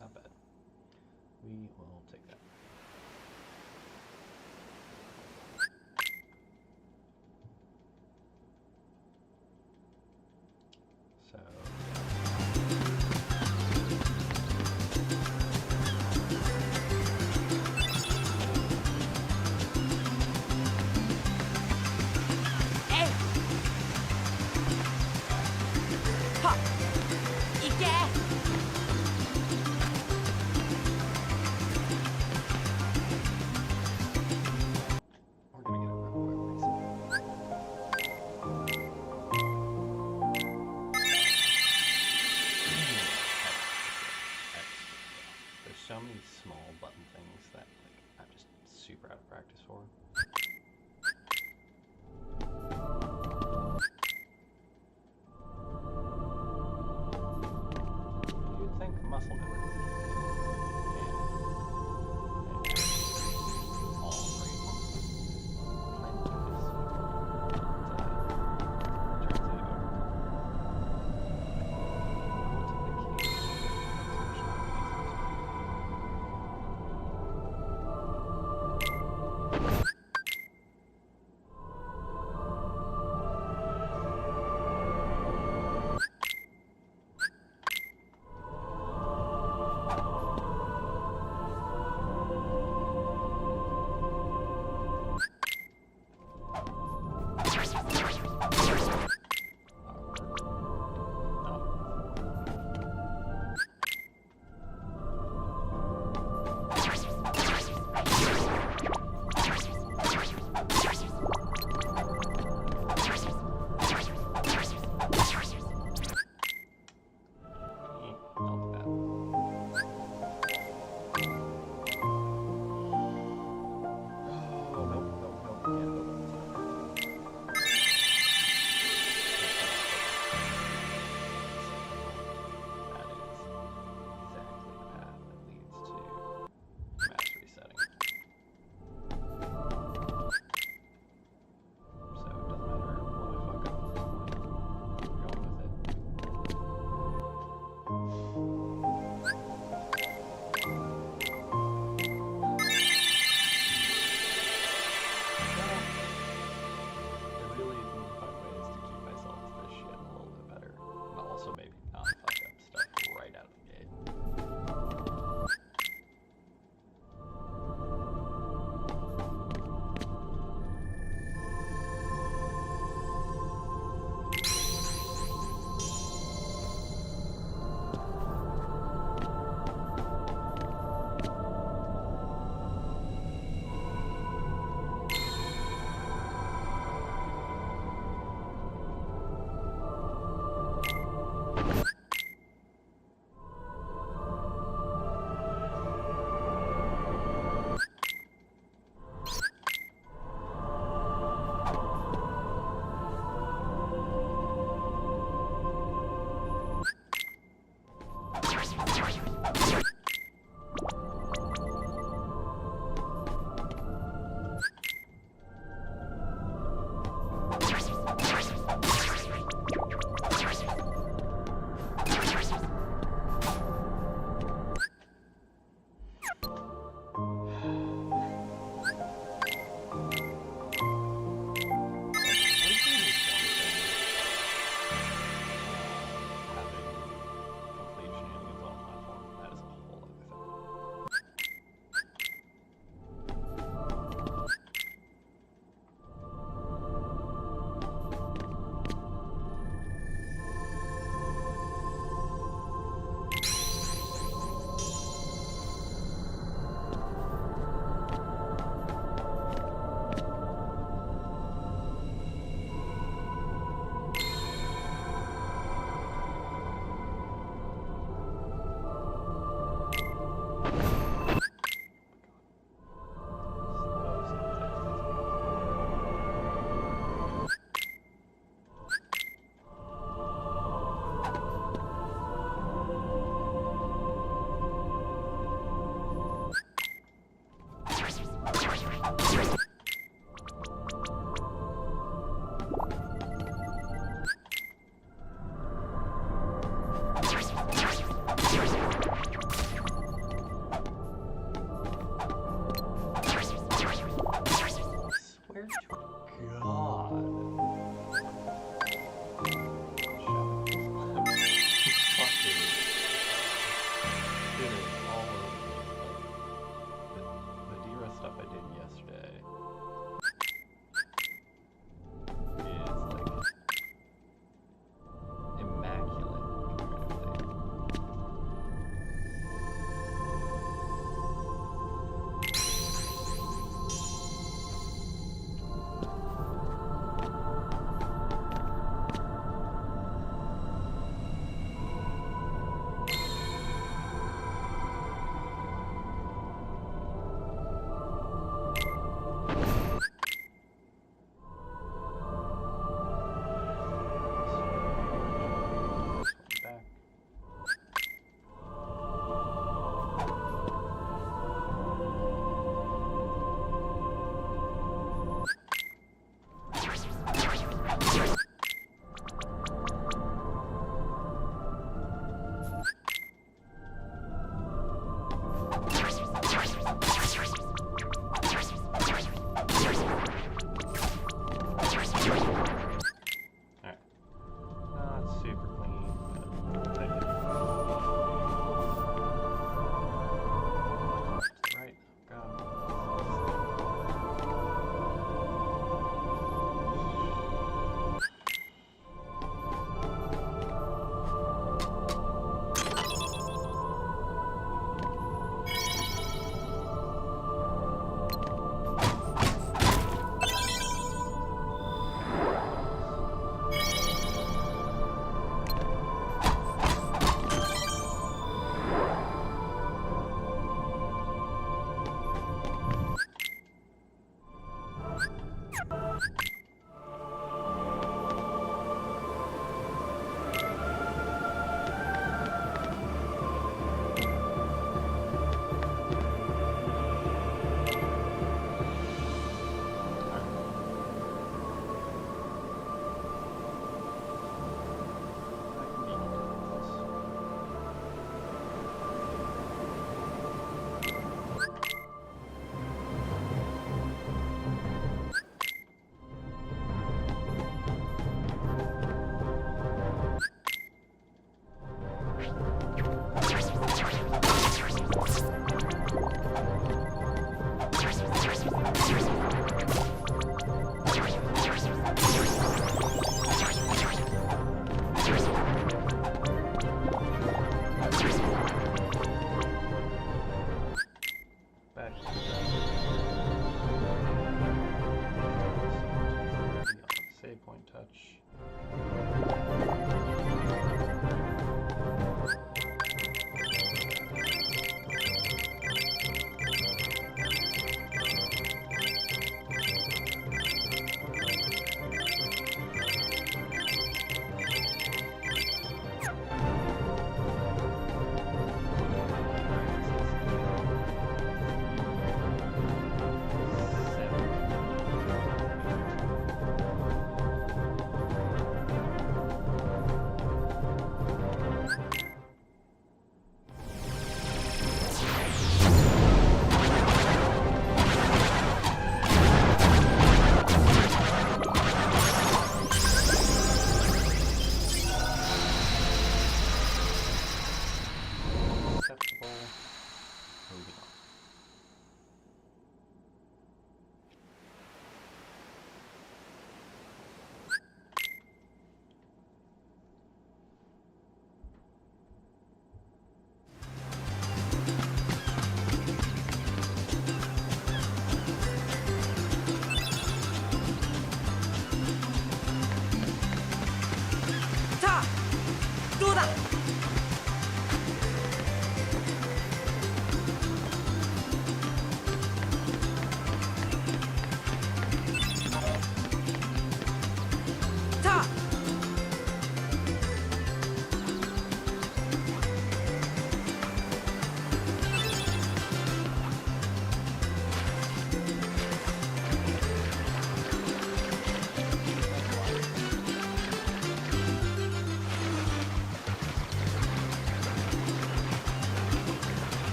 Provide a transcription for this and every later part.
Not bad. We will take that. So so many small button things that I'm just super out of practice for. You'd think muscle memory would be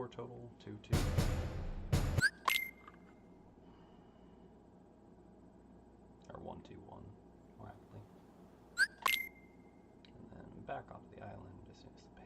score total, 2-2. Or 1-2-1, more aptly. And then back off the island as soon as the pan.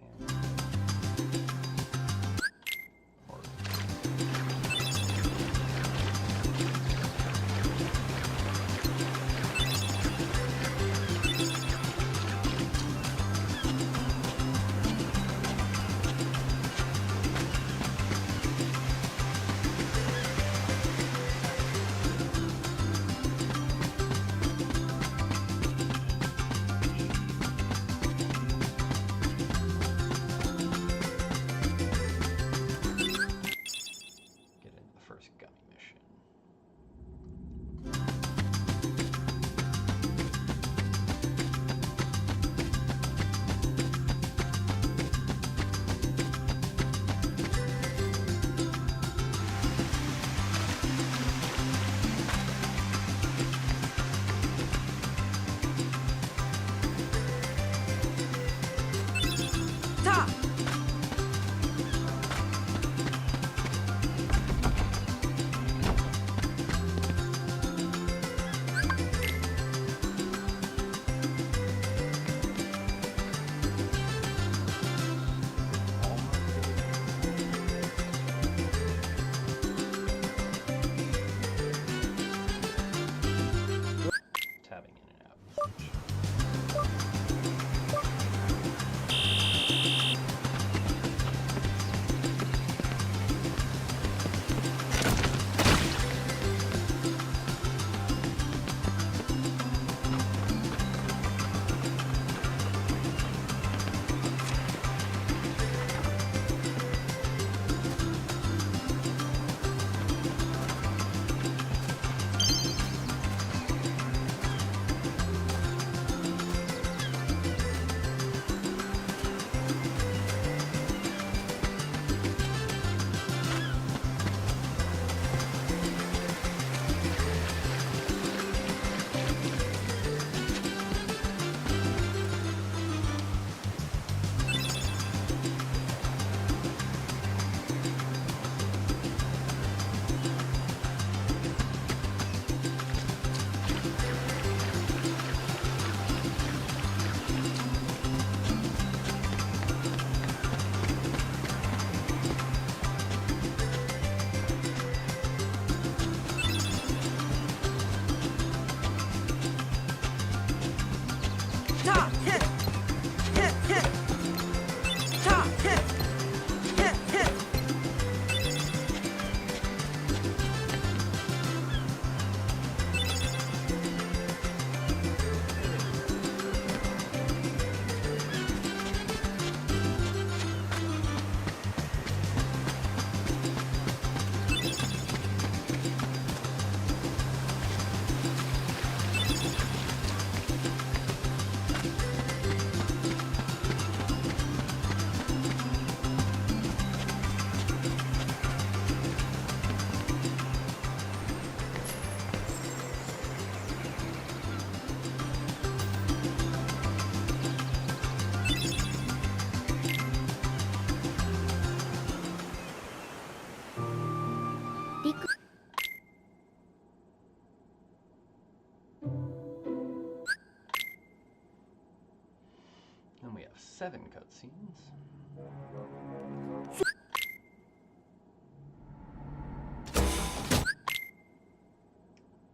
And we have 7 cutscenes.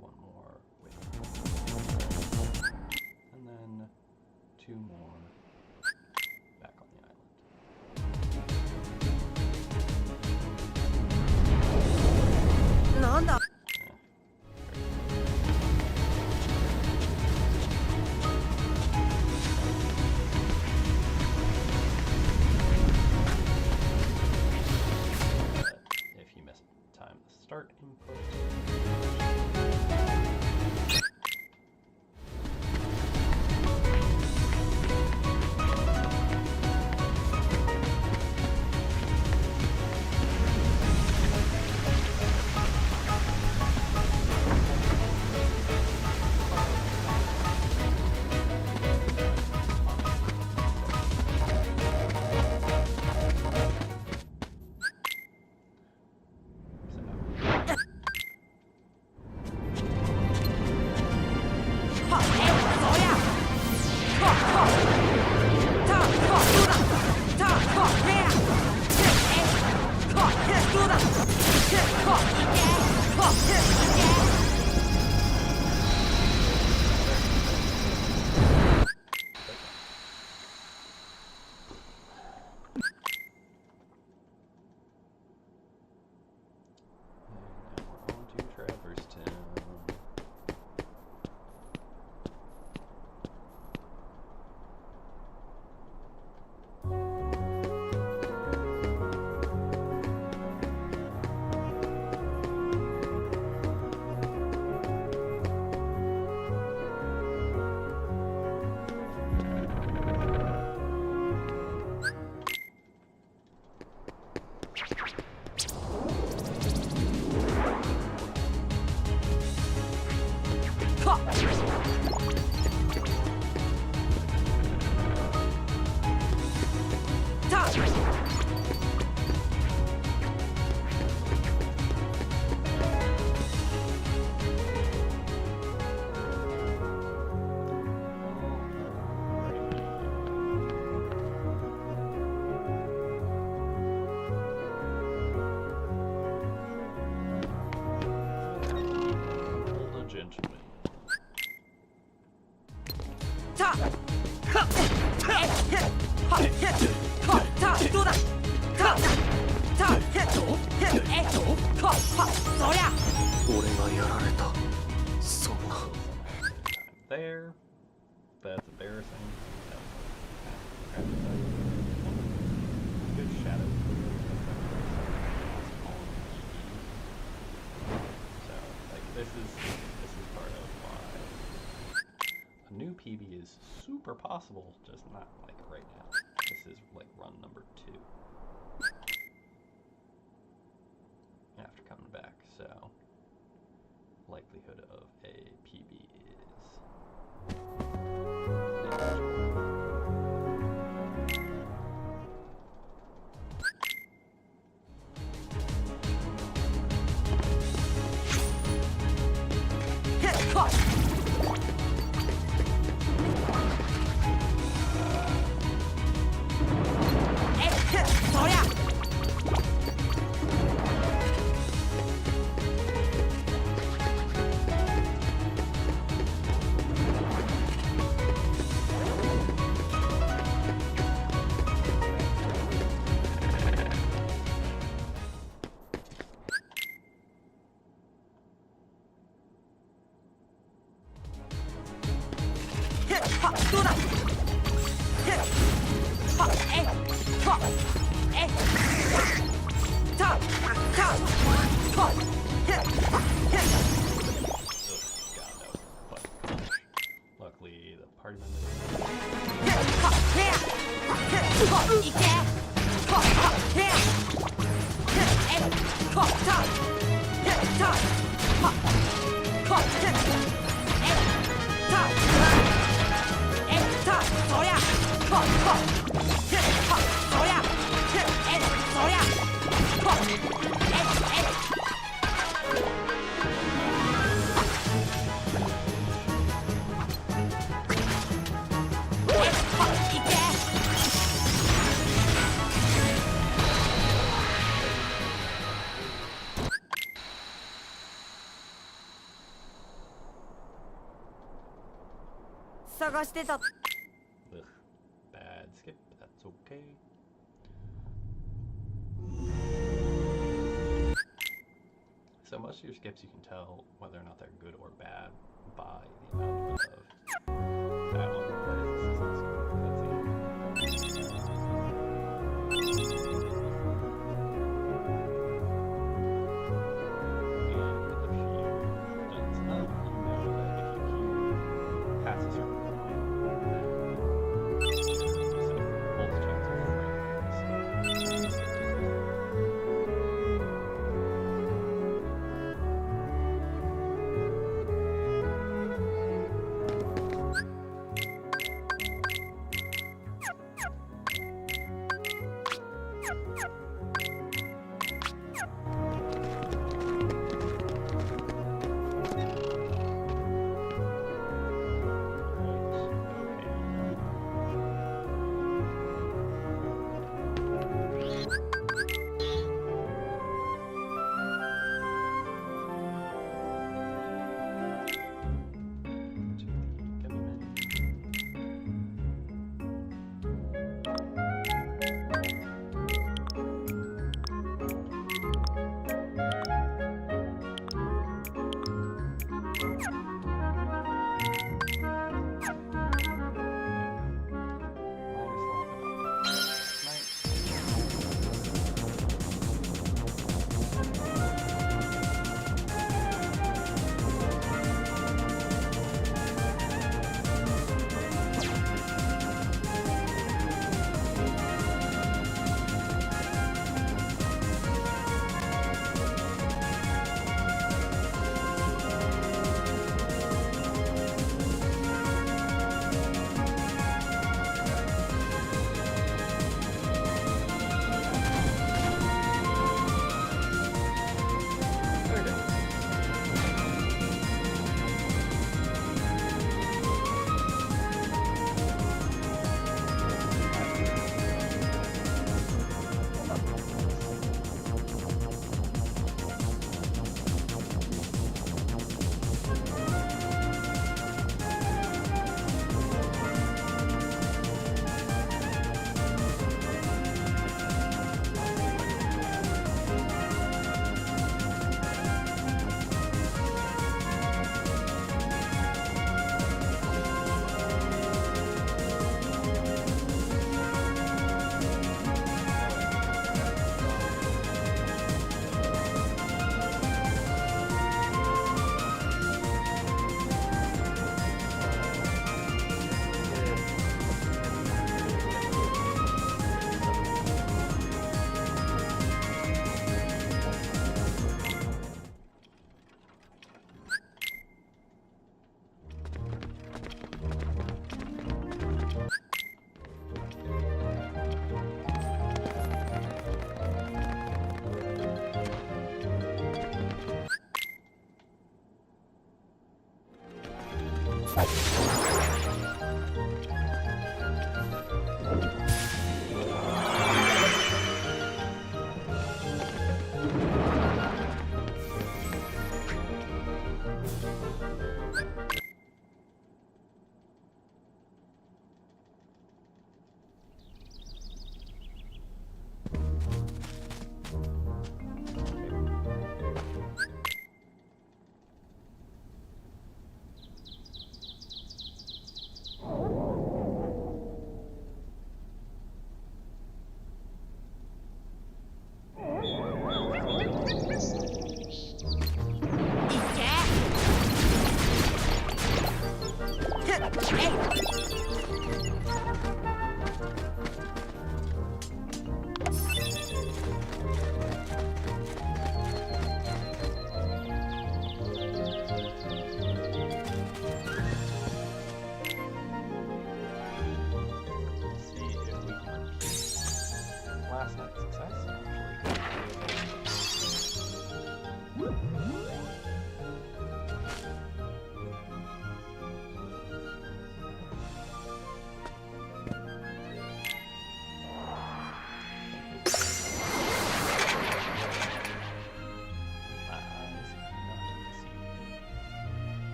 One more with, and then 2 more back on the island. Nanda. Start input. And now we're on to Traverse Town. There. That's embarrassing. Good shadow. So, like, this is part of why a new PB is super possible, just not like right now. This is like run number 2 after coming back, so likelihood of a PB is negligible. Luckily, the party Ugh, bad skip, but that's okay. So most of your skips you can tell whether or not they're good or bad by the amount of dialogue that plays.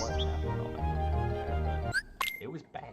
what happened on that, but it was bad.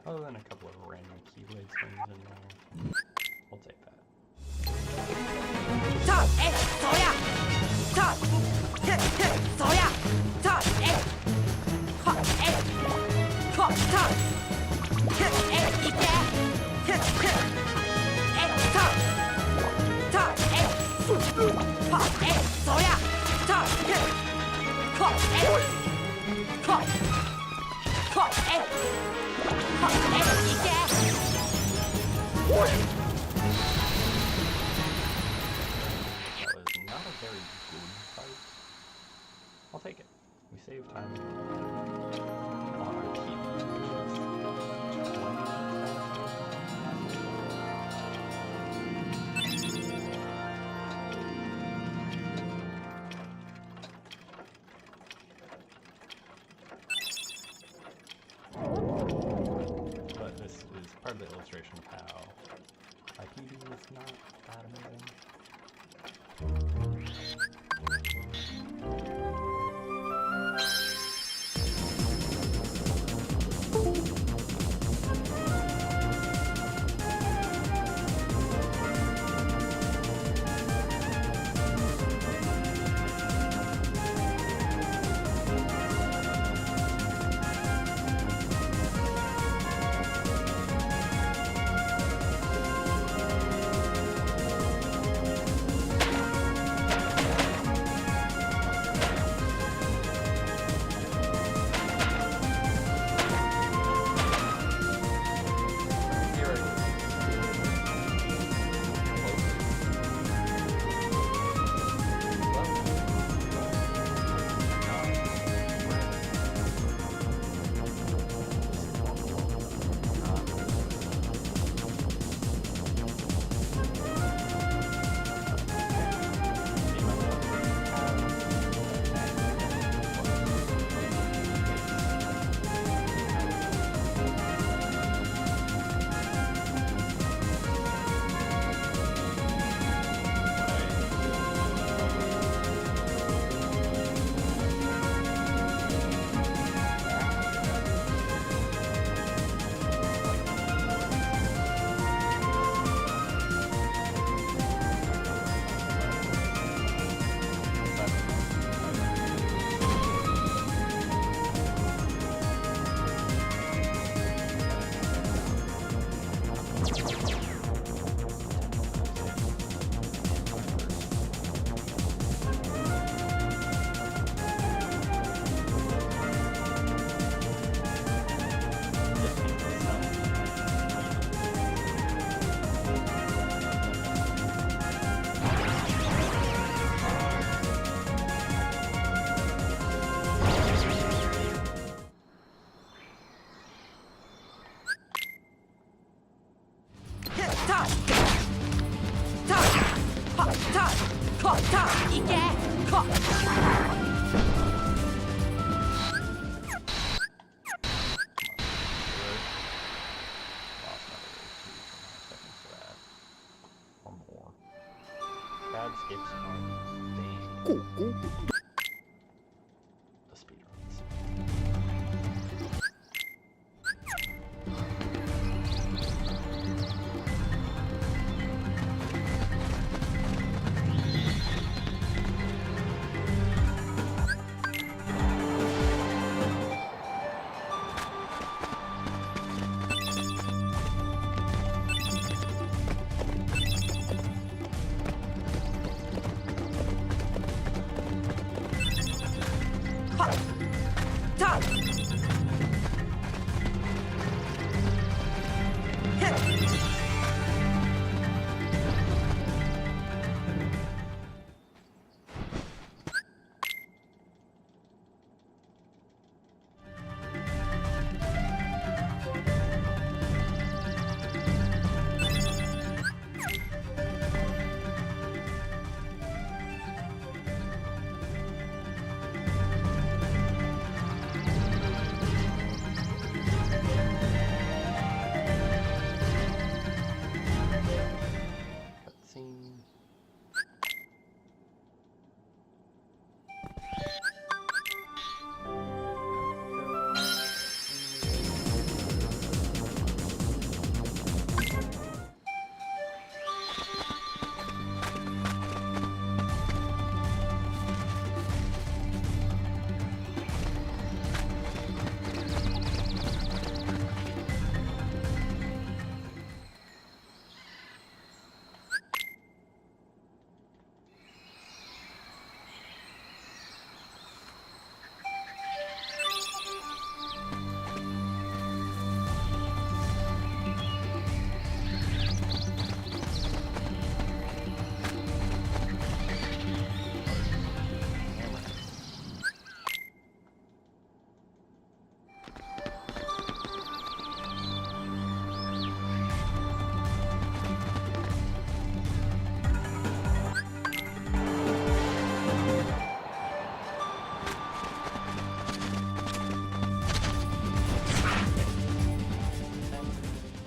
Other than a couple of random keyblade swings in there, we'll take that. That was not a very good fight. I'll take it. We save time on our key. But this is part of the illustration of how IPD is not that amazing. The speedruns.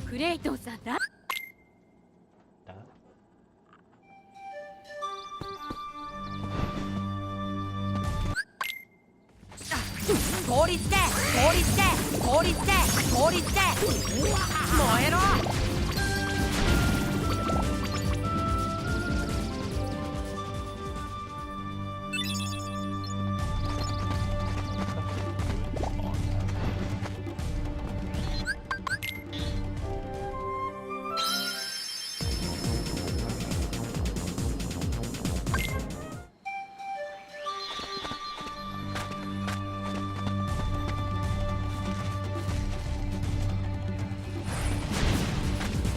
クレイトンさんだ。効率で効率で効率で効率で燃えろ。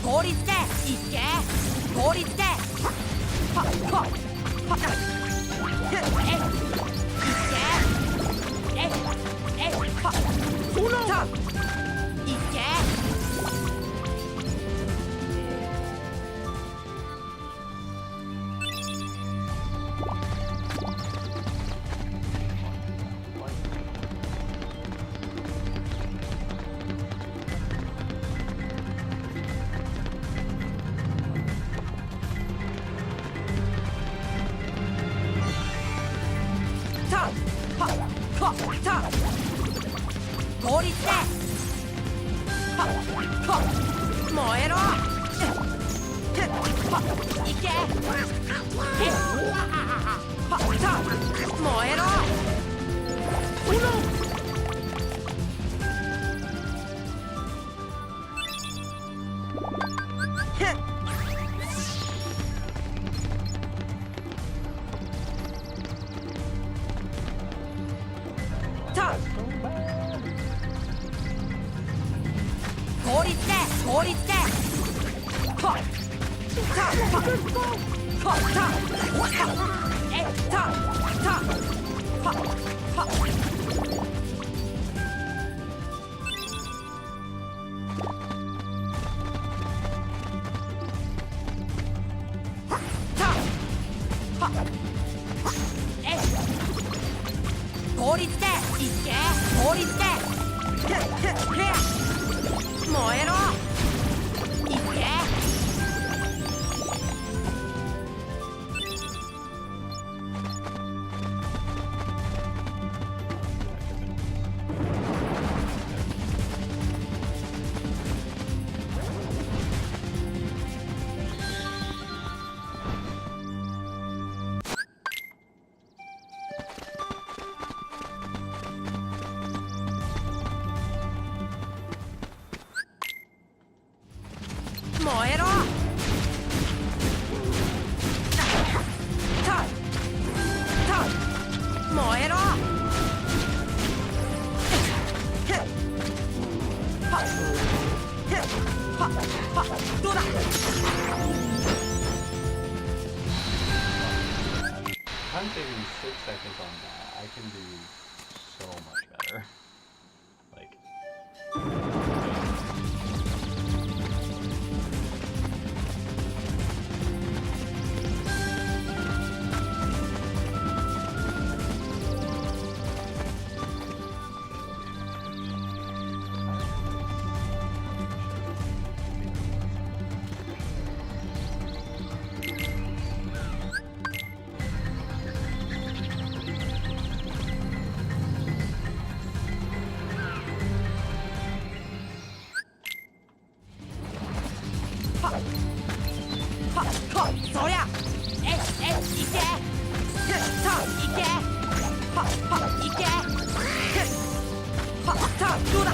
効率でいっけ効率ではっはっはっえいっけえいはっさいっけ効率ではっはっ燃えろ。はっいけえはっさ燃えろ。効率で効率ではっさはっはっさえささはっはっさはっえ効率でいっけ効率で燃えろ。いっけ燃えろ。さ燃えろ。はっどうだ I'm saving 6 seconds on that. I can do so much better. Like.そりゃいけいけいけどうだ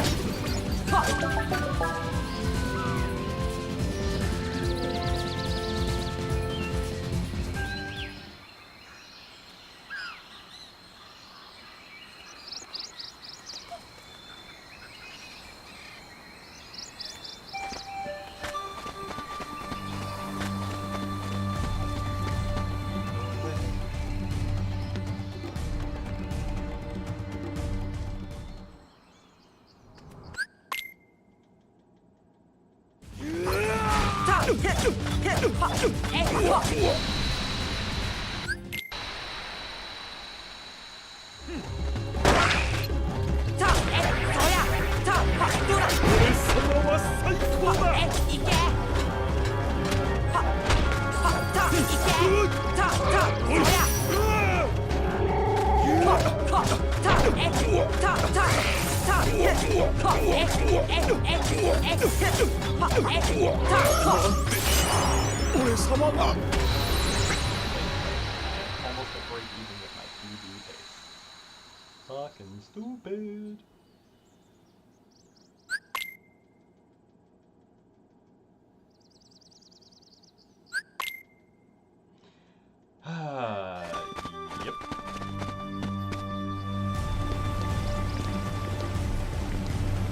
Almost a break even with my PB pace. Fucking stupid. Yep.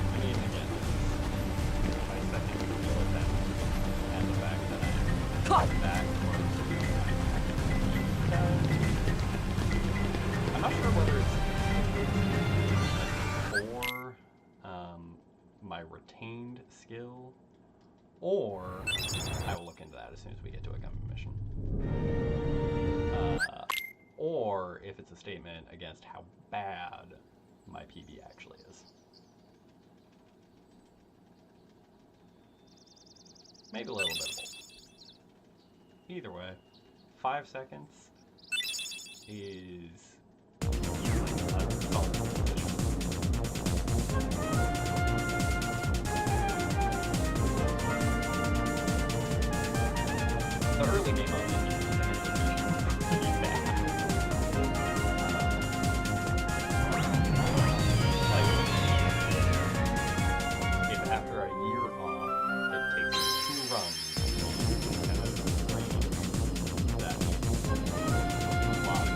I mean, again, my second skill attempt, and the fact that I'm back. I'm not sure whether it's for my retained skill, or I will look into that as soon as we get to a gummy mission. Or if it's a statement against how bad my PB actually is. Maybe a little bit of both. Either way, 5 seconds is a solid position. The early game of it is pretty bad. If after a year off, it takes 2 runs to kind of train that body.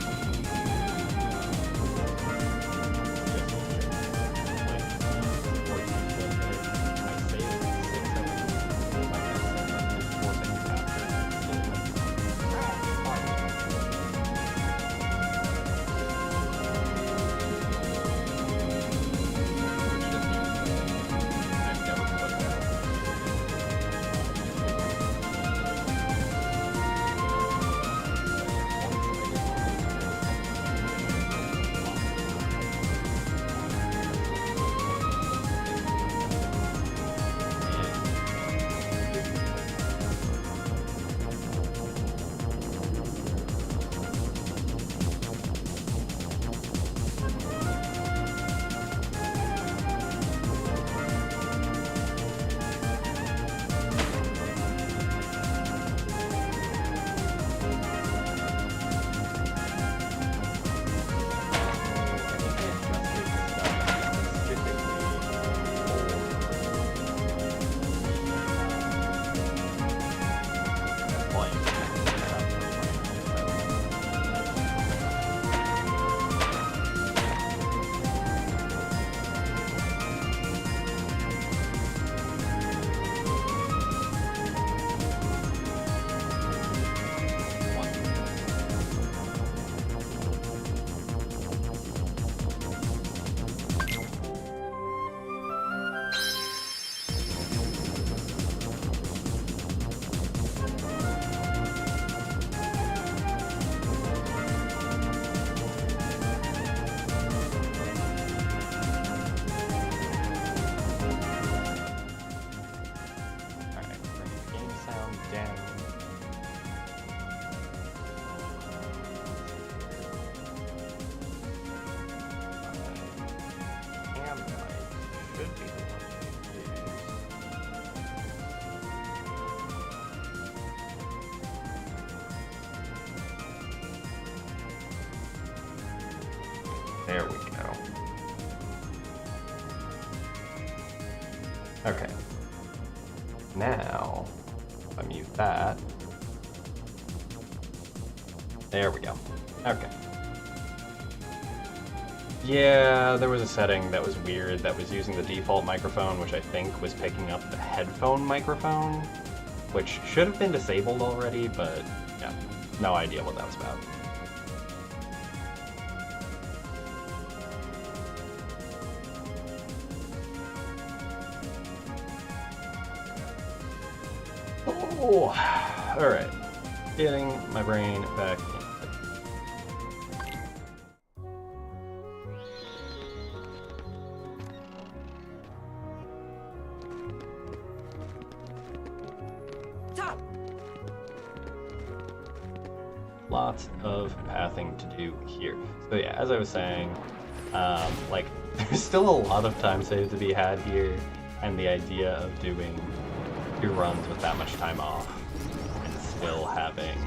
There we go. Okay. Now, if I mute that. There we go. Okay. Yeah, there was a setting that was weird that was using the default microphone, which I think was picking up the headphone microphone, which should have been disabled already, but yeah, no idea what that was about. Oh, all right. Getting my brain back in. Lots of pathing to do here. So yeah, as I was saying, like there's still a lot of time saved to be had here, and the idea of doing 2 runs with that much time off and still having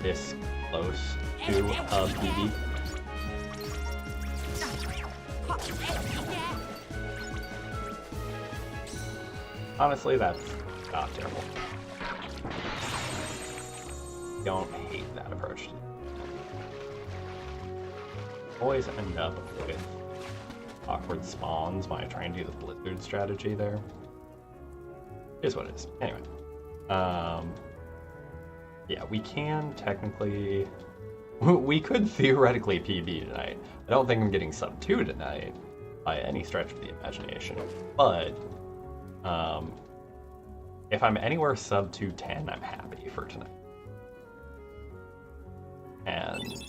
this close to a PB. Honestly, that's not terrible. Don't hate that approach. Always end up with awkward spawns when I try and do the blizzard strategy there. Is what it is. Anyway. Yeah, we can technically... We could theoretically PB tonight. I don't think I'm getting sub 2 tonight by any stretch of the imagination. But, if I'm anywhere sub 210, I'm happy for tonight. And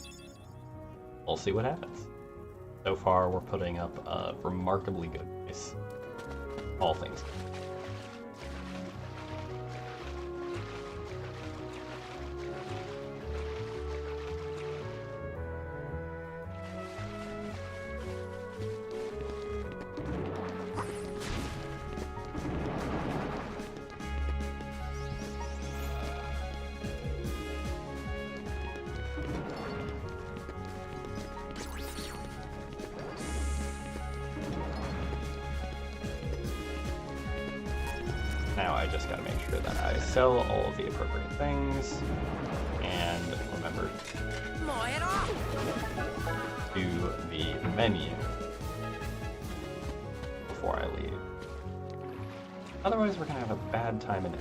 we'll see what happens. So far, we're putting up a remarkably good pace. All things. Now I just gotta make sure that I sell all of the appropriate things, and remember to do the menu before I leave. Otherwise we're gonna have a bad time in it.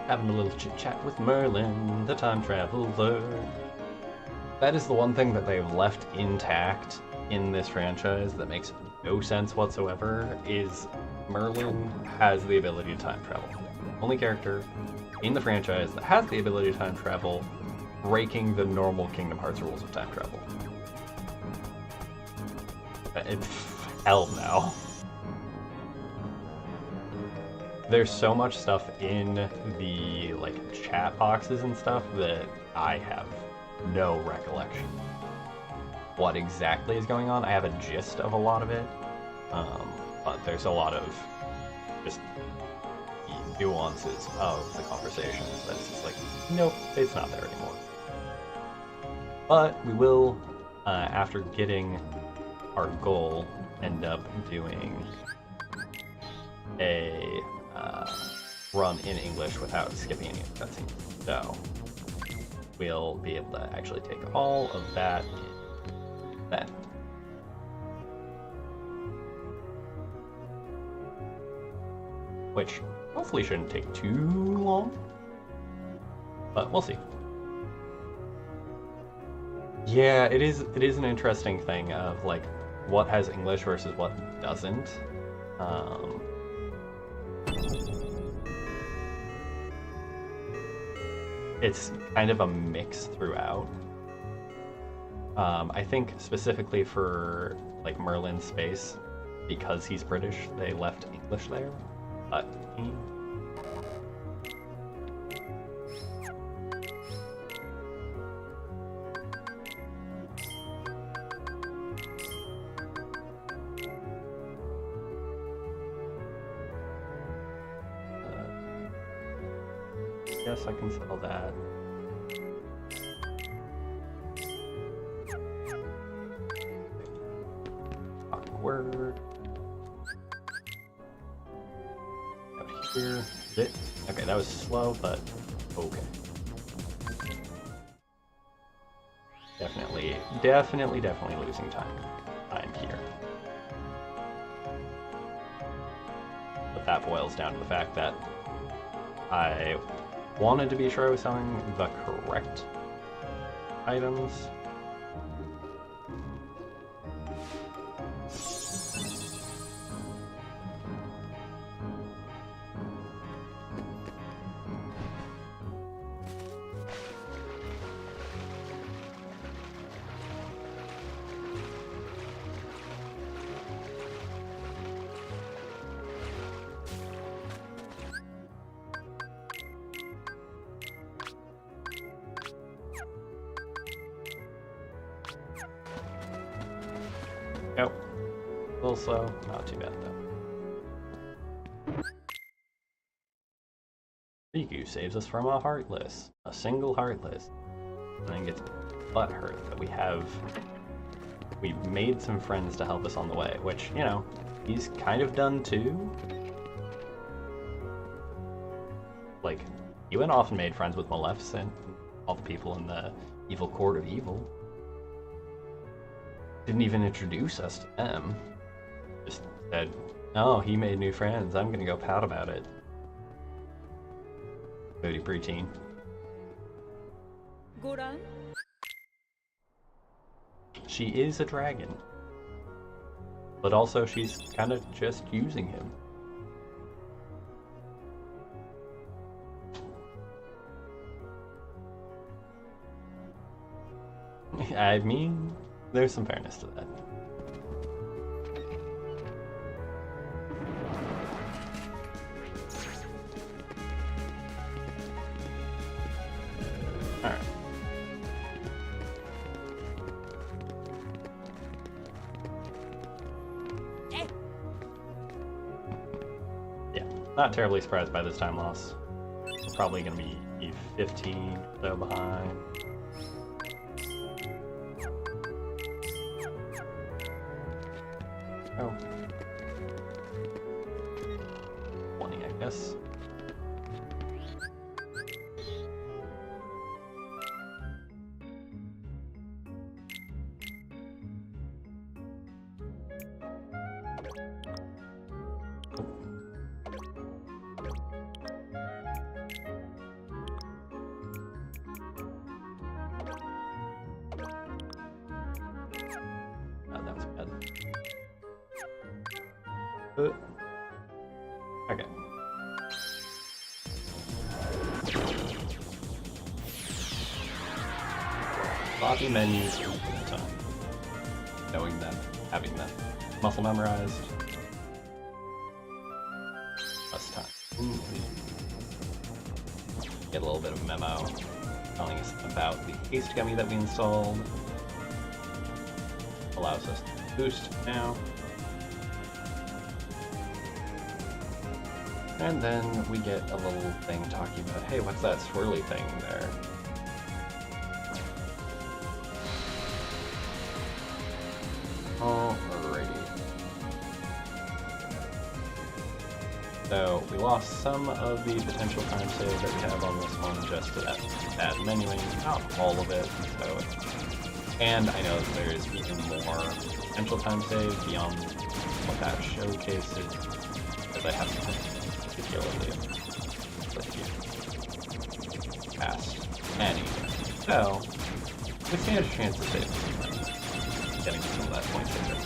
Having a little chit-chat with Merlin, the time traveler. That is the one thing that they've left intact in this franchise that makes no sense whatsoever, is Merlin has the ability to time travel. Only character in the franchise that has the ability to time travel, breaking the normal Kingdom Hearts rules of time travel. Hell no. There's so much stuff in the chat boxes and stuff that I have no recollection what exactly is going on. I have a gist of a lot of it, but there's a lot of just nuances of the conversations that's just like, nope, it's not there anymore. But we will, after getting our goal, end up doing a run in English without skipping any of the cutscenes. So we'll be able to actually take all of that in then. Which hopefully shouldn't take too long, but we'll see. Yeah, it is an interesting thing of what has English versus what doesn't. It's kind of a mix throughout. I think specifically for Merlin's space, because he's British, they left English there. But guess I can sell that. Awkward. Out here. Is it? Okay, that was slow, but okay. Definitely losing time here. But that boils down to the fact that I wanted to be sure I was selling the correct items. Nope. A little slow, not too bad though. Riku saves us from a heartless. A single heartless. And then gets butthurt that we made some friends to help us on the way, which, you know, he's kind of done too. Like, he went off and made friends with Maleficent, all the people in the evil court of evil. Didn't even introduce us to them. Just said, oh, he made new friends, I'm gonna go pout about it. Moody preteen. Goran? She is a dragon. But also she's kind of just using him. I mean, there's some fairness to that. Alright. Yeah, not terribly surprised by this time loss. We're probably going to be 15 so behind. Oh. 20, I guess. Oh, that was bad. Okay. Sloppy menus all the time. Knowing them, having them. Muscle memorized. Less time. Get a little bit of memo telling us about the haste gummy that we installed. Allows us to boost now. And then we get a little thing talking about, hey, what's that swirly thing there? Alrighty. So we lost some of the potential time save that we have on this one just to that menuing, not all of it. So, and I know that there's even more potential time save beyond what that showcases, because I have particularly past any. So we stand a chance of getting some of that point save.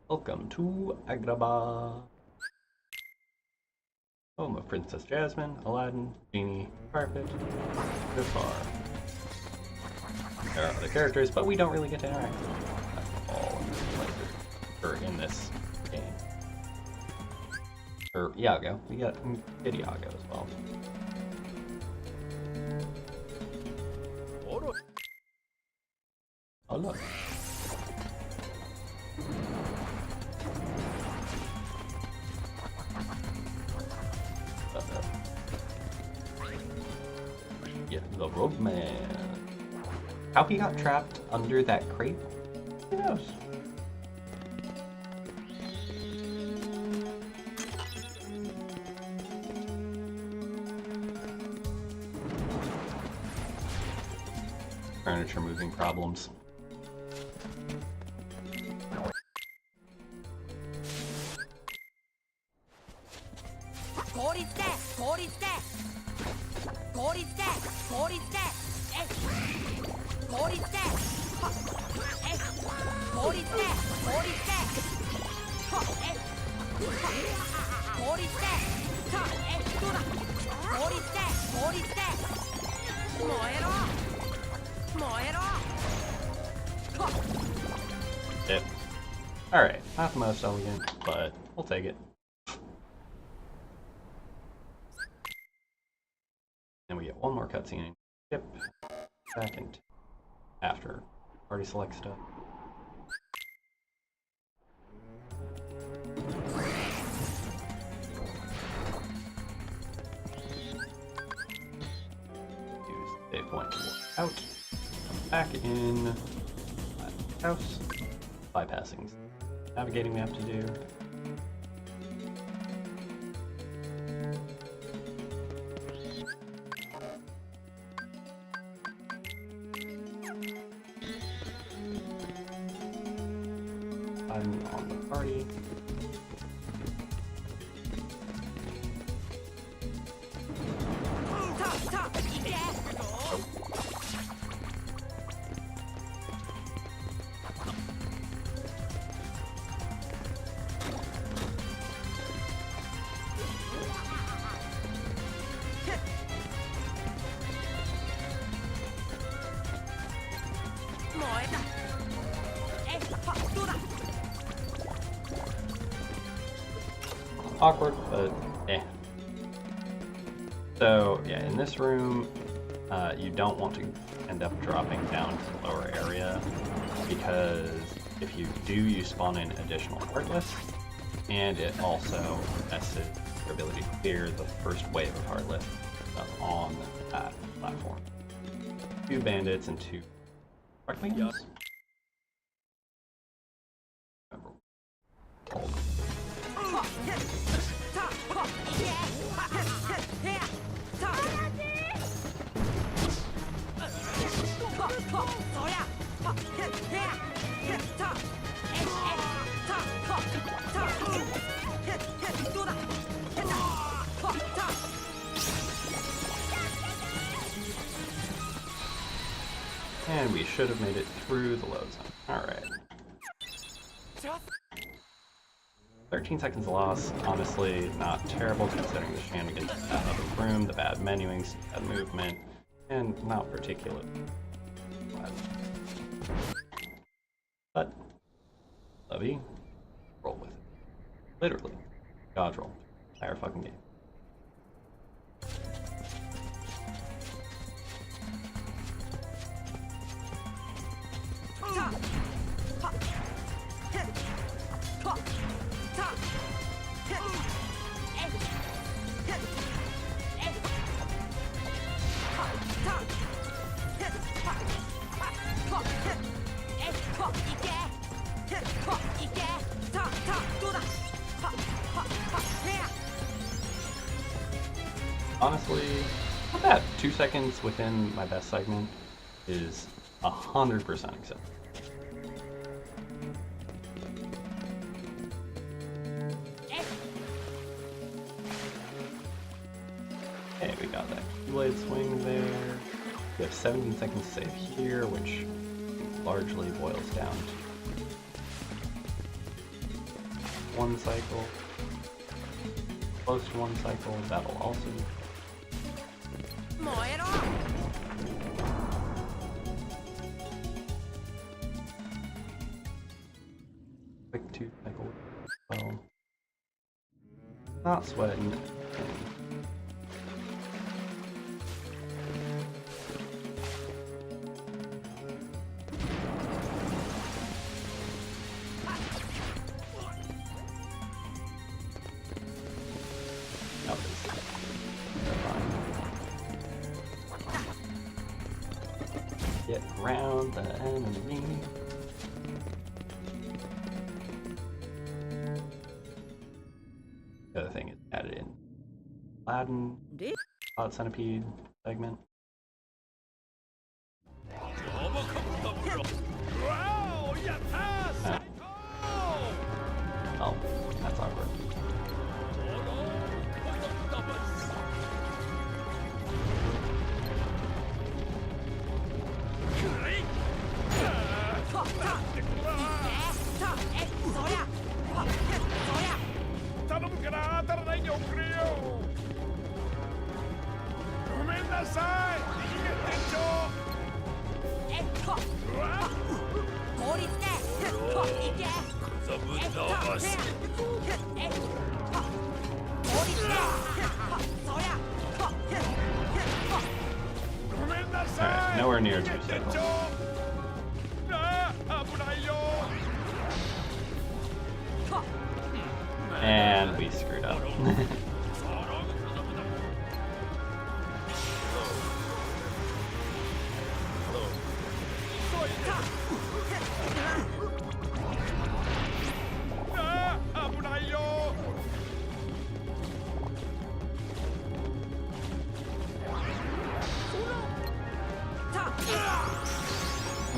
Welcome to Agrabah. Home of Princess Jasmine, Aladdin, Genie, Carpet, Jafar. There are other characters, but we don't really get to interact with them at all in this game. Or Iago. We get Iago as well. Oh look. Yeah, the rope man. How he got trapped under that crate? Who knows? Furniture moving problems. Yep. Alright, not the most elegant, but we'll take it. And we get one more cutscene. Yep. Back into after party select stuff. Use save point to walk out. Come back in house. Bypassing navigating we have to do. I'm on the party. Awkward, but eh. So yeah, in this room, you don't want to end up dropping down to the lower area, because if you do, you spawn in additional Heartless, and it also messes your ability to clear the first wave of Heartless on that platform. 2 bandits and 2 Sparklings. And we should have made it through the low zone. Alright. 13 seconds loss, honestly not terrible considering the shenanigans in that other room, the bad menuing, bad movement, and not particularly bad. But, Lovey, roll with it. Literally. Dodge roll. Entire fucking game. Honestly, not bad. 2 seconds within my best segment is 100% acceptable. Okay, we got that blade swing there. We have 17 seconds to save here, which largely boils down to 1 cycle. close to 1 cycle, that'll also. Quick 2 cycle. Well, not sweating. Get around the enemy. The other thing is added in Aladdin, Centipede segment. Oh, that's awkward. Alright, nowhere near 2 cycles. And we screwed up.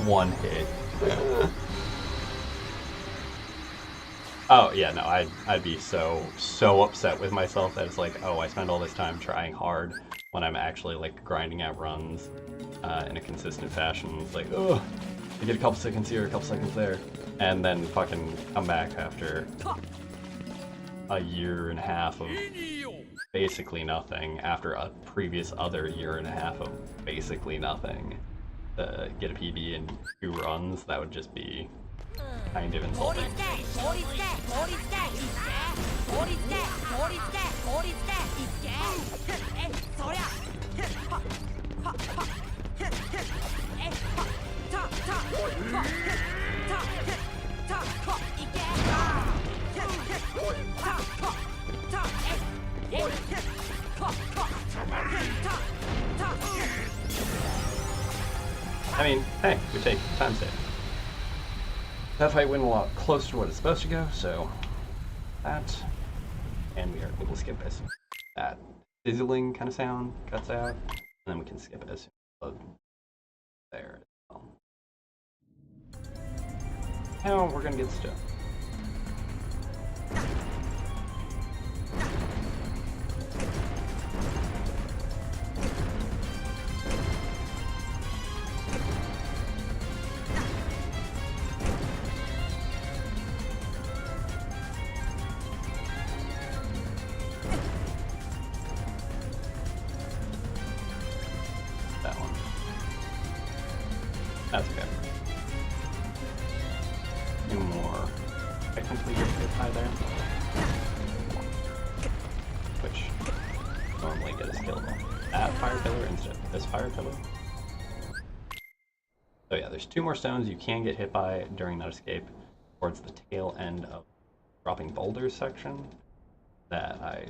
One hit. Oh yeah, no, I'd be so upset with myself that it's like, oh, I spend all this time trying hard when I'm actually like grinding out runs in a consistent fashion. It's like, oh, I get a couple seconds here, a couple seconds there, and then fucking come back after a year and a half of basically nothing, after a previous other year and a half of basically nothing, to get a PB in 2 runs. That would just be kind of insulting. I mean, hey, we take time save. That fight went a lot closer to what it's supposed to go, so that, and we are able to skip this. That sizzling kind of sound cuts out, and then we can skip it as there as well. Now we're gonna get stuff. That's okay. Two more. Technically, you're hit high there, which normally get us killed. That fire pillar instead of this fire pillar. So yeah, there's 2 more stones you can get hit by during that escape towards the tail end of dropping boulders section that I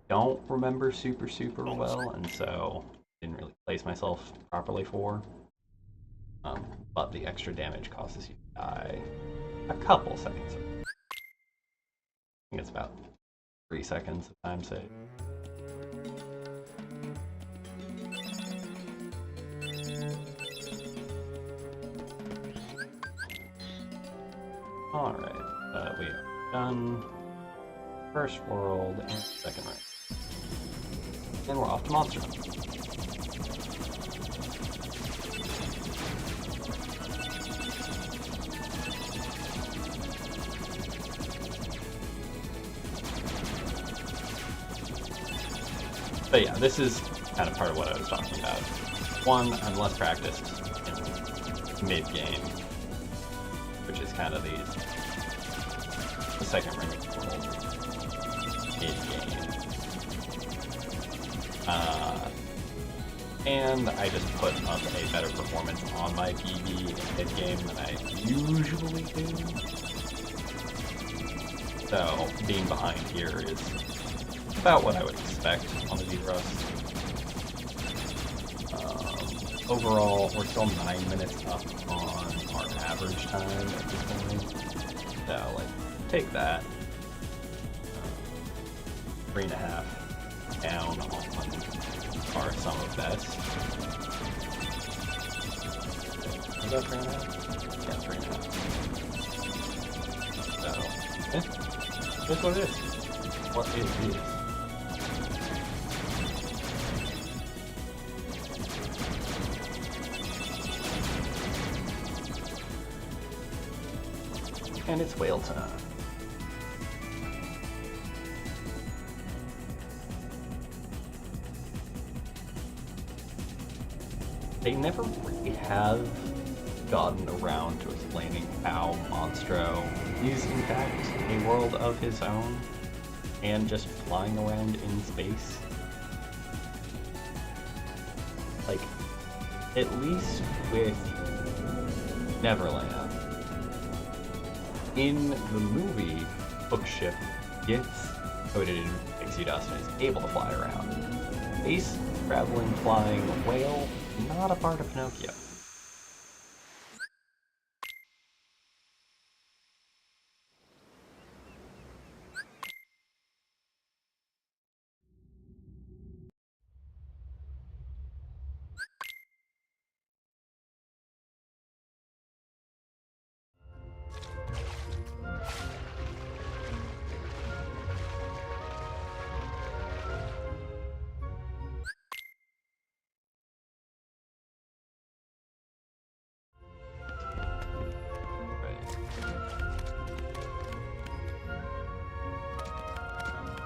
don't remember super well, and so didn't really place myself properly for. But the extra damage causes you to die a couple seconds. I think it's about 3 seconds of time save. Alright, we are done. First world and second rank. And we're off to Monster Hunt. yeah, this is kind of part of what I was talking about. One, I'm less practiced in mid-game, which is kind of the second ring of the mid-game. And I just put up a better performance on my PB in mid-game than I usually do. So, being behind here is about what I would expect on the derust. Overall, we're still 9 minutes up on our average time at this point. So, like, take that. 3.5 down on our summer best. Is that 3.5? Yeah, 3.5. So, yeah, that's what it is. What it is. And it's whale time. They never really have gotten around to explaining how Monstro is in fact a world of his own and just flying around in space. Like, at least with Neverland, in the movie, Bookship gets coated in pixie dust and is able to fly around. Space traveling flying whale, not a part of Pinocchio.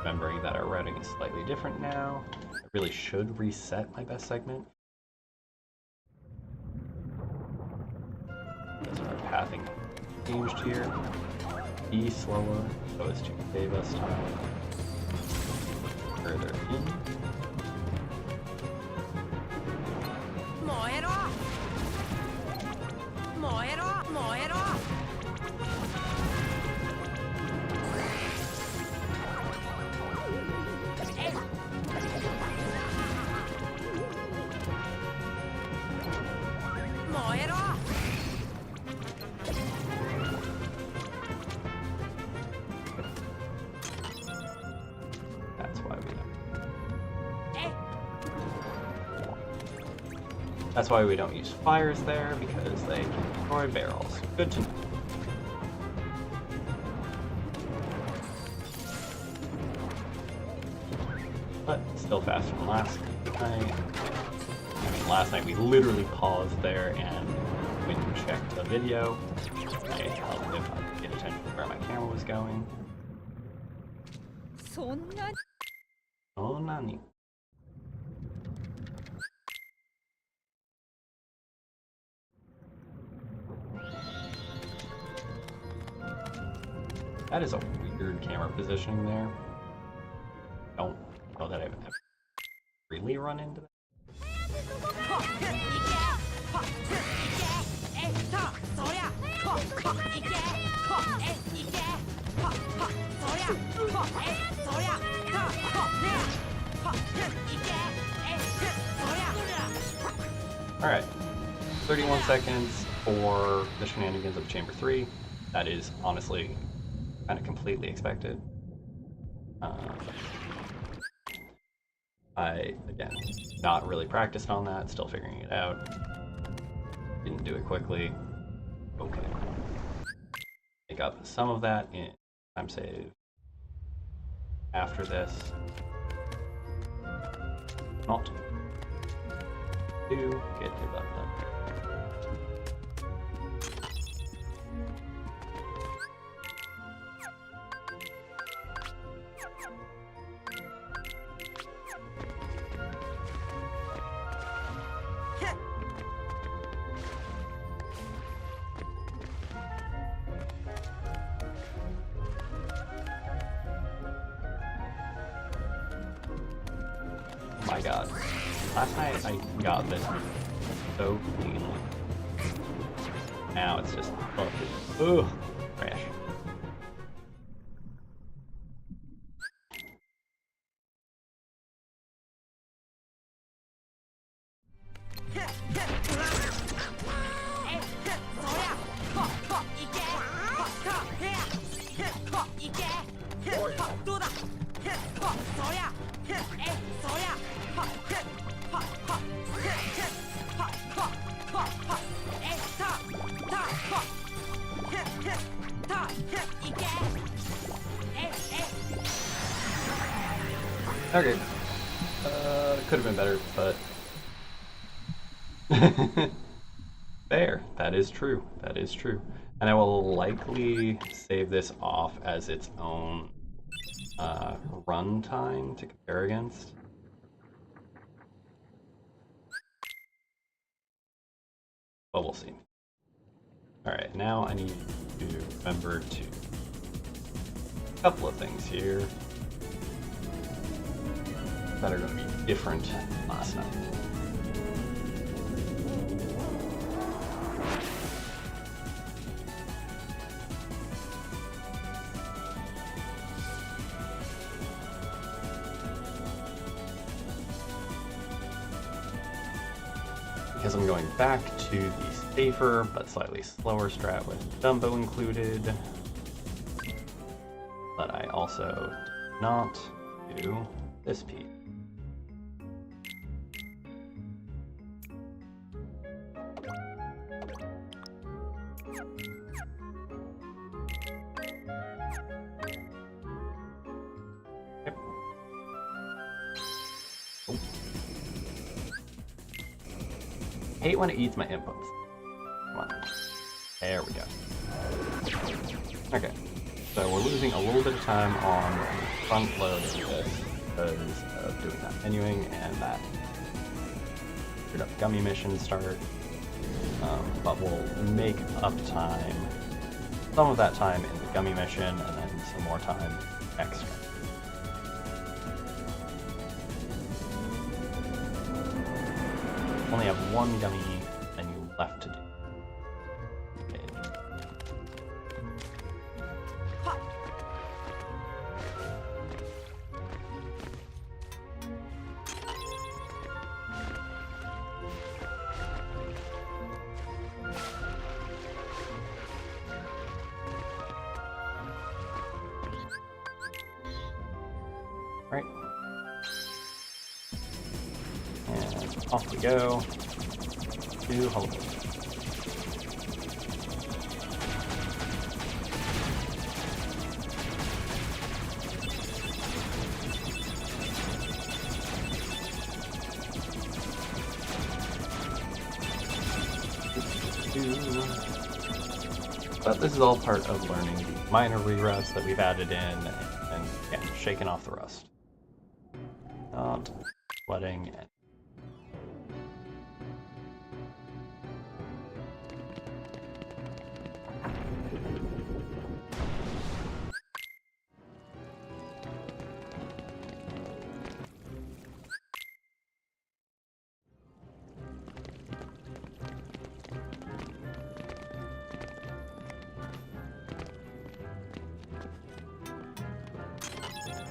Remembering that our routing is slightly different now. I really should reset my best segment. Because our pathing changed here. E slower, so as to save us time. Further in. That's why we don't use fires there, because they can destroy barrels. Good to know. But still faster than last night. I mean, last night we literally paused there and went and checked the video. I helped if I could get attention to where my camera was going. Oh, nani. That is a weird camera positioning there. Don't know that I've ever really run into that. Alright, 31 seconds for the shenanigans of Chamber 3. That is honestly kind of completely expected. I, again, not really practiced on that, still figuring it out. Didn't do it quickly. Okay. Make up some of that in time save after this. Not. Do get your butt done. god. Last night I got this so cleanly. Now it's just ugh, trash. Okay. Could have been better, but there. That is true. That is true. And I will likely save this off as its own run time to compare against. But we'll see. Alright, now I need to remember to a couple of things here that are going to be different than last night. Because I'm going back to the safer but slightly slower strat with Dumbo included. But I also did not do this piece. Yep. Oh. I hate when it eats my inputs. Come on. There we go. Okay. So we're losing a little bit of time on front load of this because of doing that menuing and that screwed up gummy mission start. But we'll make up time, some of that time in the gummy mission and then some more time extra. Only have one gummy menu left to do. Okay. Right. And off we go to Hollywood. But this is all part of learning the minor reroutes that we've added in and yeah, shaking off the rust. Not letting it.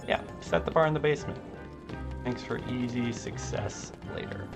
Yeah, set the bar in the basement. Thanks for easy success later.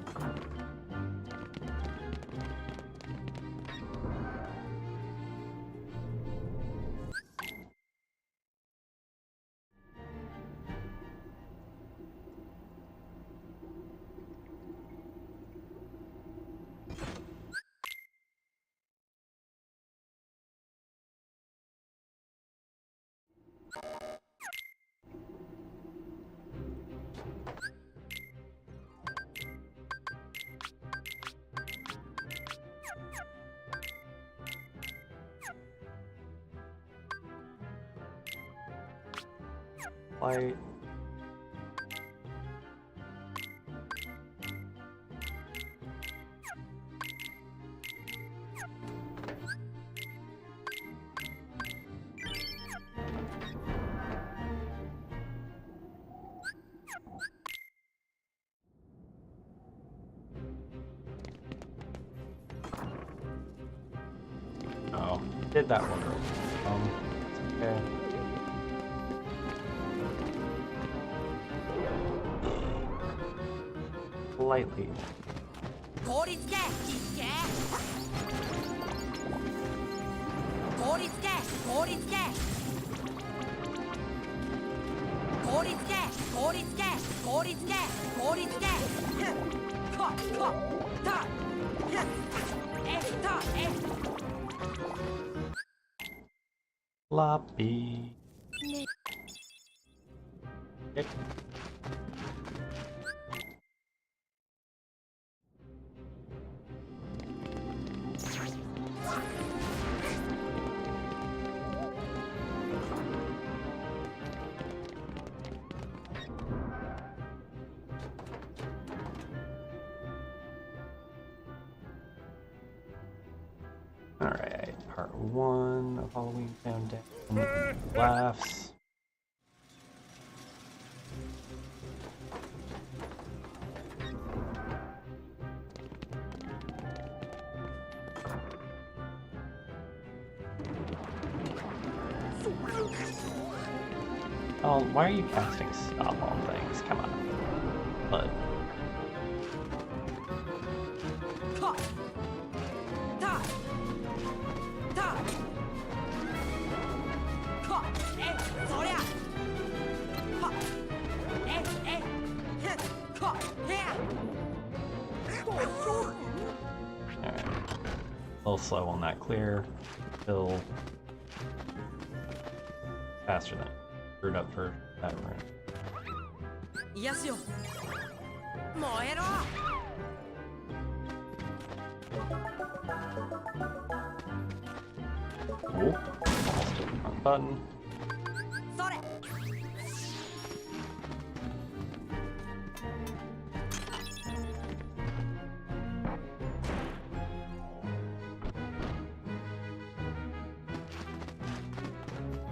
Light. Did that one real quick. That's okay. Lightly. 凍りつけいっけ凍りつけ凍りつけ凍りつけ凍りつけ凍りつけ凍りつけふわふわたえたえ Floppy. Yep. Alright, part 1 of Halloween Countdown. Laughs. Oh, why are you casting stop on things? Come on. But alright. A little slow on that clear. Still faster than screwed up for that room. Yes, yo. Moero. Oh, almost hit the wrong button. Sore.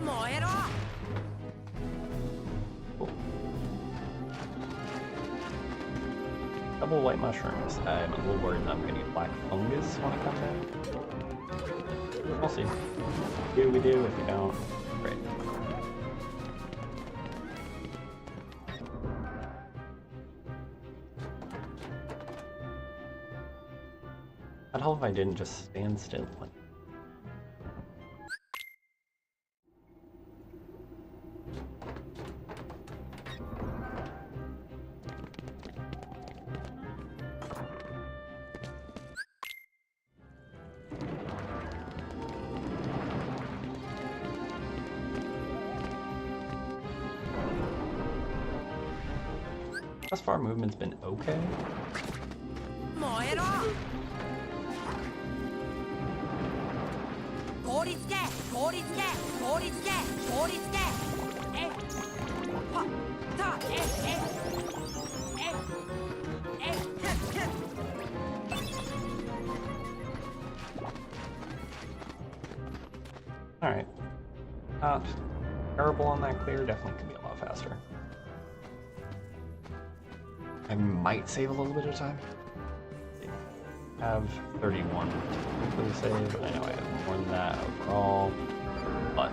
Moero. Cool. Double white mushrooms. I'm a little worried that I'm gonna get black fungus when I come back. We'll see. Do we do? If we don't, great. I'd help if I didn't just stand still. Thus far, movement's been okay. Moero. 凍りつけ凍りつけ凍りつけ凍りつけえはたえへっへっ Alright. Not terrible on that clear, definitely could be a lot faster. I might save a little bit of time. I have 31 to quickly save. I know I have more than that overall, but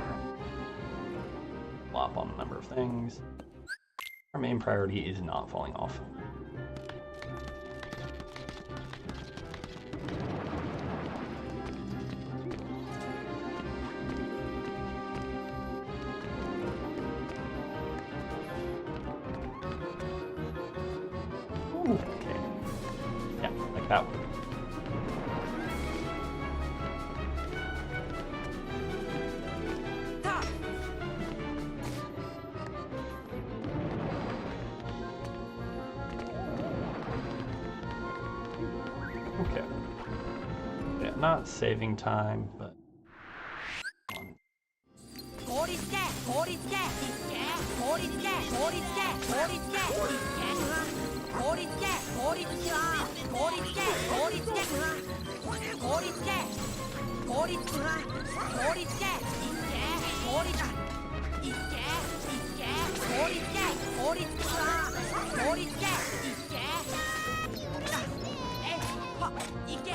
flop on a number of things. Our main priority is not falling off. Okay. Yeah, like that one. Okay. Yeah, not saving time, but 凍りつけ凍りつけいっけ凍りつけ凍りつけ凍りつけいっけ凍りつけ凍りつけ凍りつけ凍りつけ凍りつけ凍りつけ凍りつけいっけ凍りつけいっけいっけ凍りつけ凍りつけ凍りつけいっけえはいっけ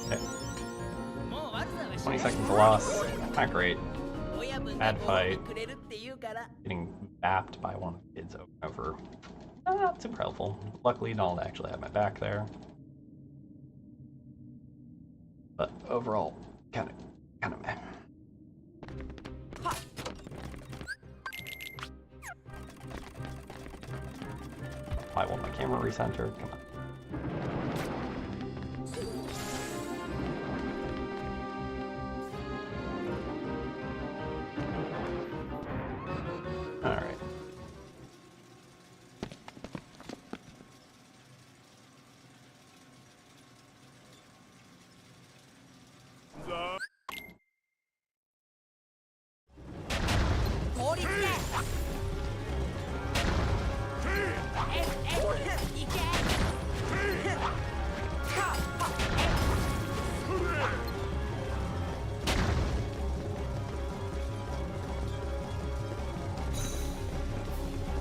okay. 20 seconds of loss. Not great. Bad fight. Getting bapped by one of the kids over. Not super helpful. Luckily, Donald actually had my back there. But overall, kind of meh. I want my camera recentered. Come on. All right.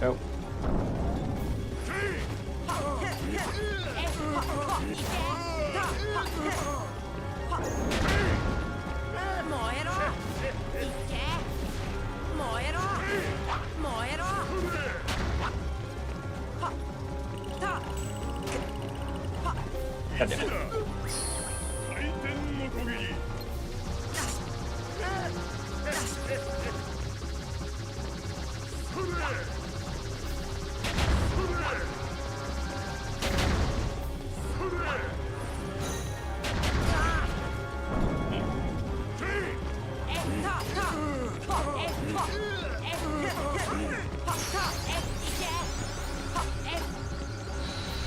Go. God damn it.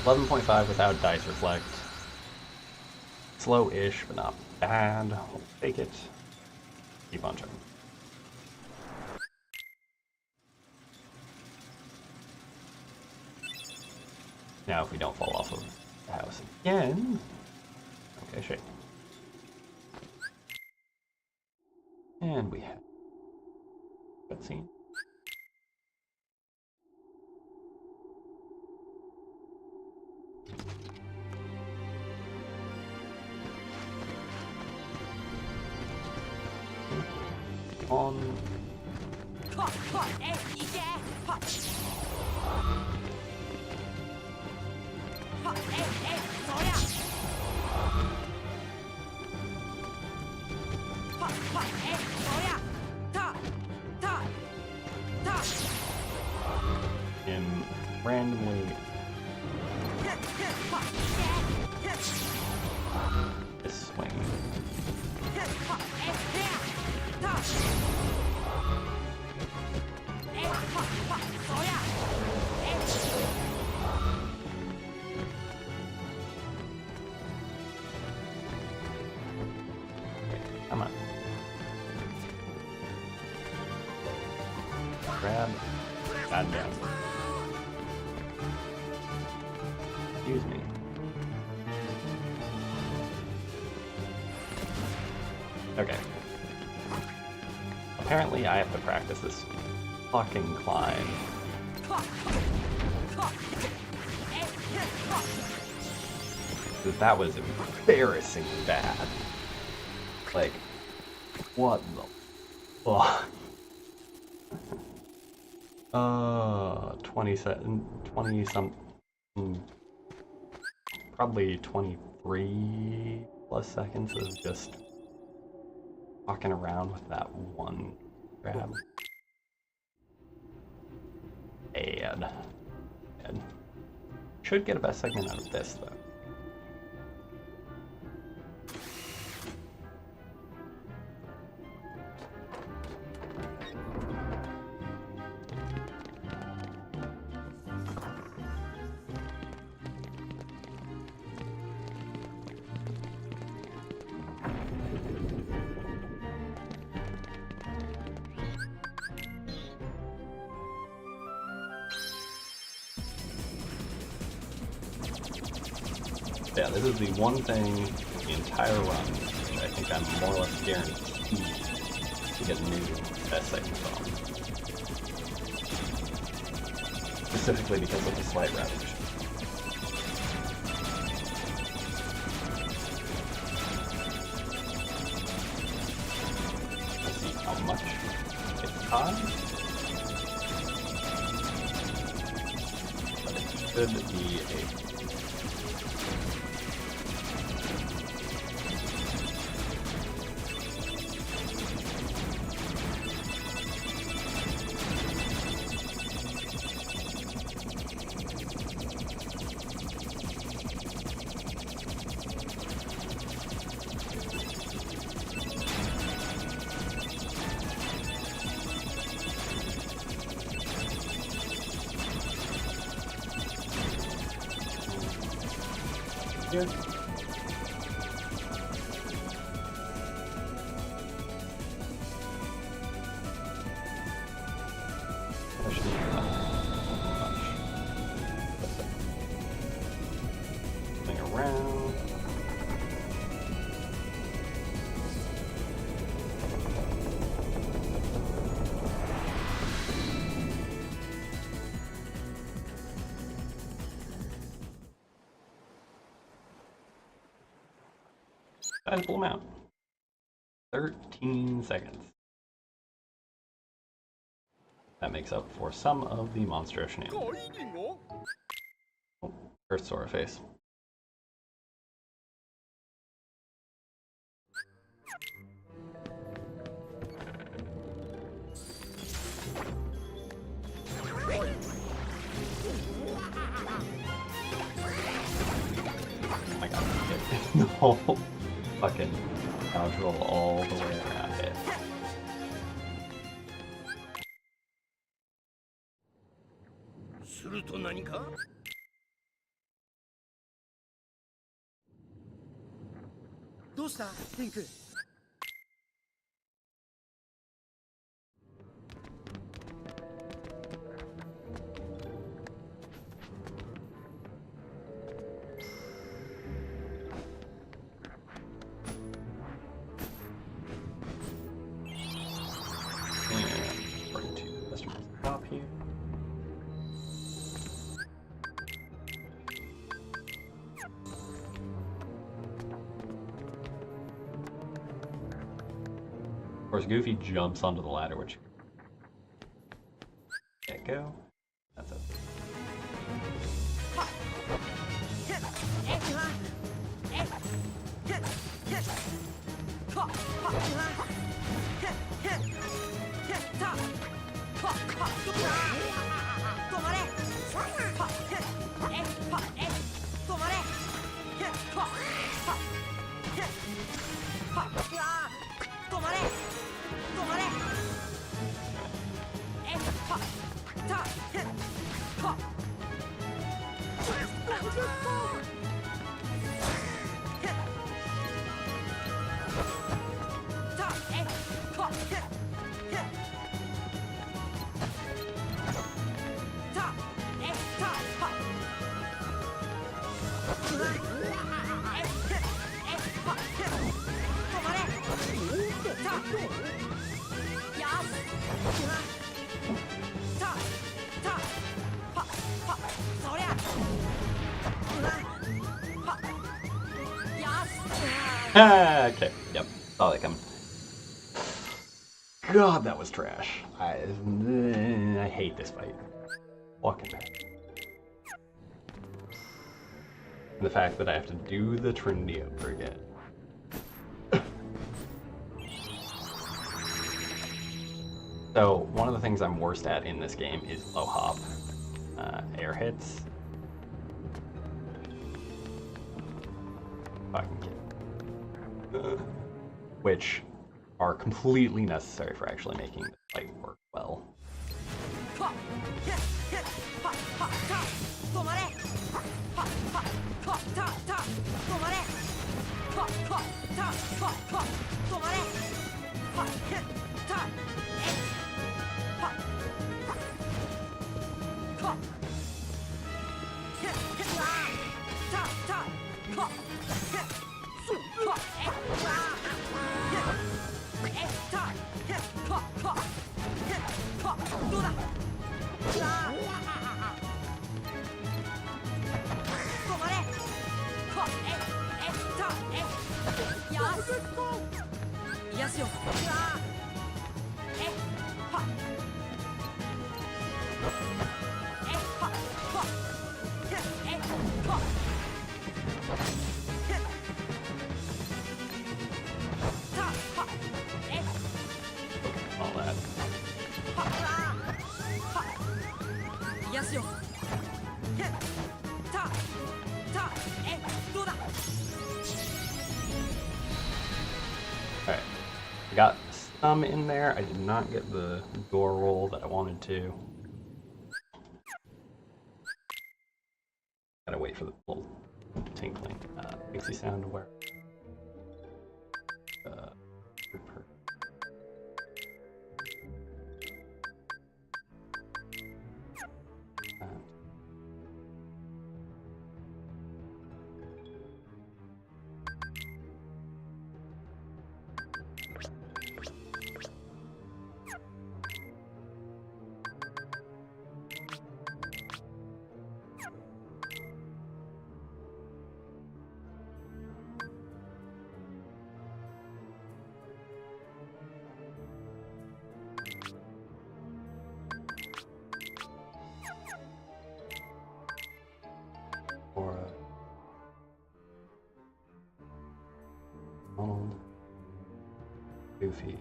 $11.5 without dice reflect. Slow-ish, but not bad. We'll take it. Keep on checking. Now, if we don't fall off of the house again, okay, shake. And we have cutscene. On. And randomly this swing. Come on. Grab. Goddamn. Excuse me. Okay. Apparently I have to practice this fucking climb. That was embarrassingly bad. Like, what the fuck? 20 some, probably 23 plus seconds of just walking around with that one grab. Bad. Should get a best segment out of this though. Yeah, this is the one thing in the entire run that I think I'm more or less guaranteed to get new best segment from. Specifically because of the slight ravage. should be a... Here. That should be enough. Thing around. Sizable amount. 13 seconds. That makes up for some of the monster shenanigans. Oh, Earth Sora face. Oh my god, the whole fucking dodge roll all the way around it. And bring to the customer's top here. Of course, Goofy jumps onto the ladder, which can't go. That's it. Okay, yep, saw that coming. God, that was trash. I hate this fight. Fucking bad. The fact that I have to do the Trinity over again. So, one of the things I'm worst at in this game is low hop air hits. Fucking kid. Which are completely necessary for actually making the fight work well. got some in there. I did not get the door roll that I wanted to. Gotta wait for the little tinkling pixie sound where. Donald, Goofy.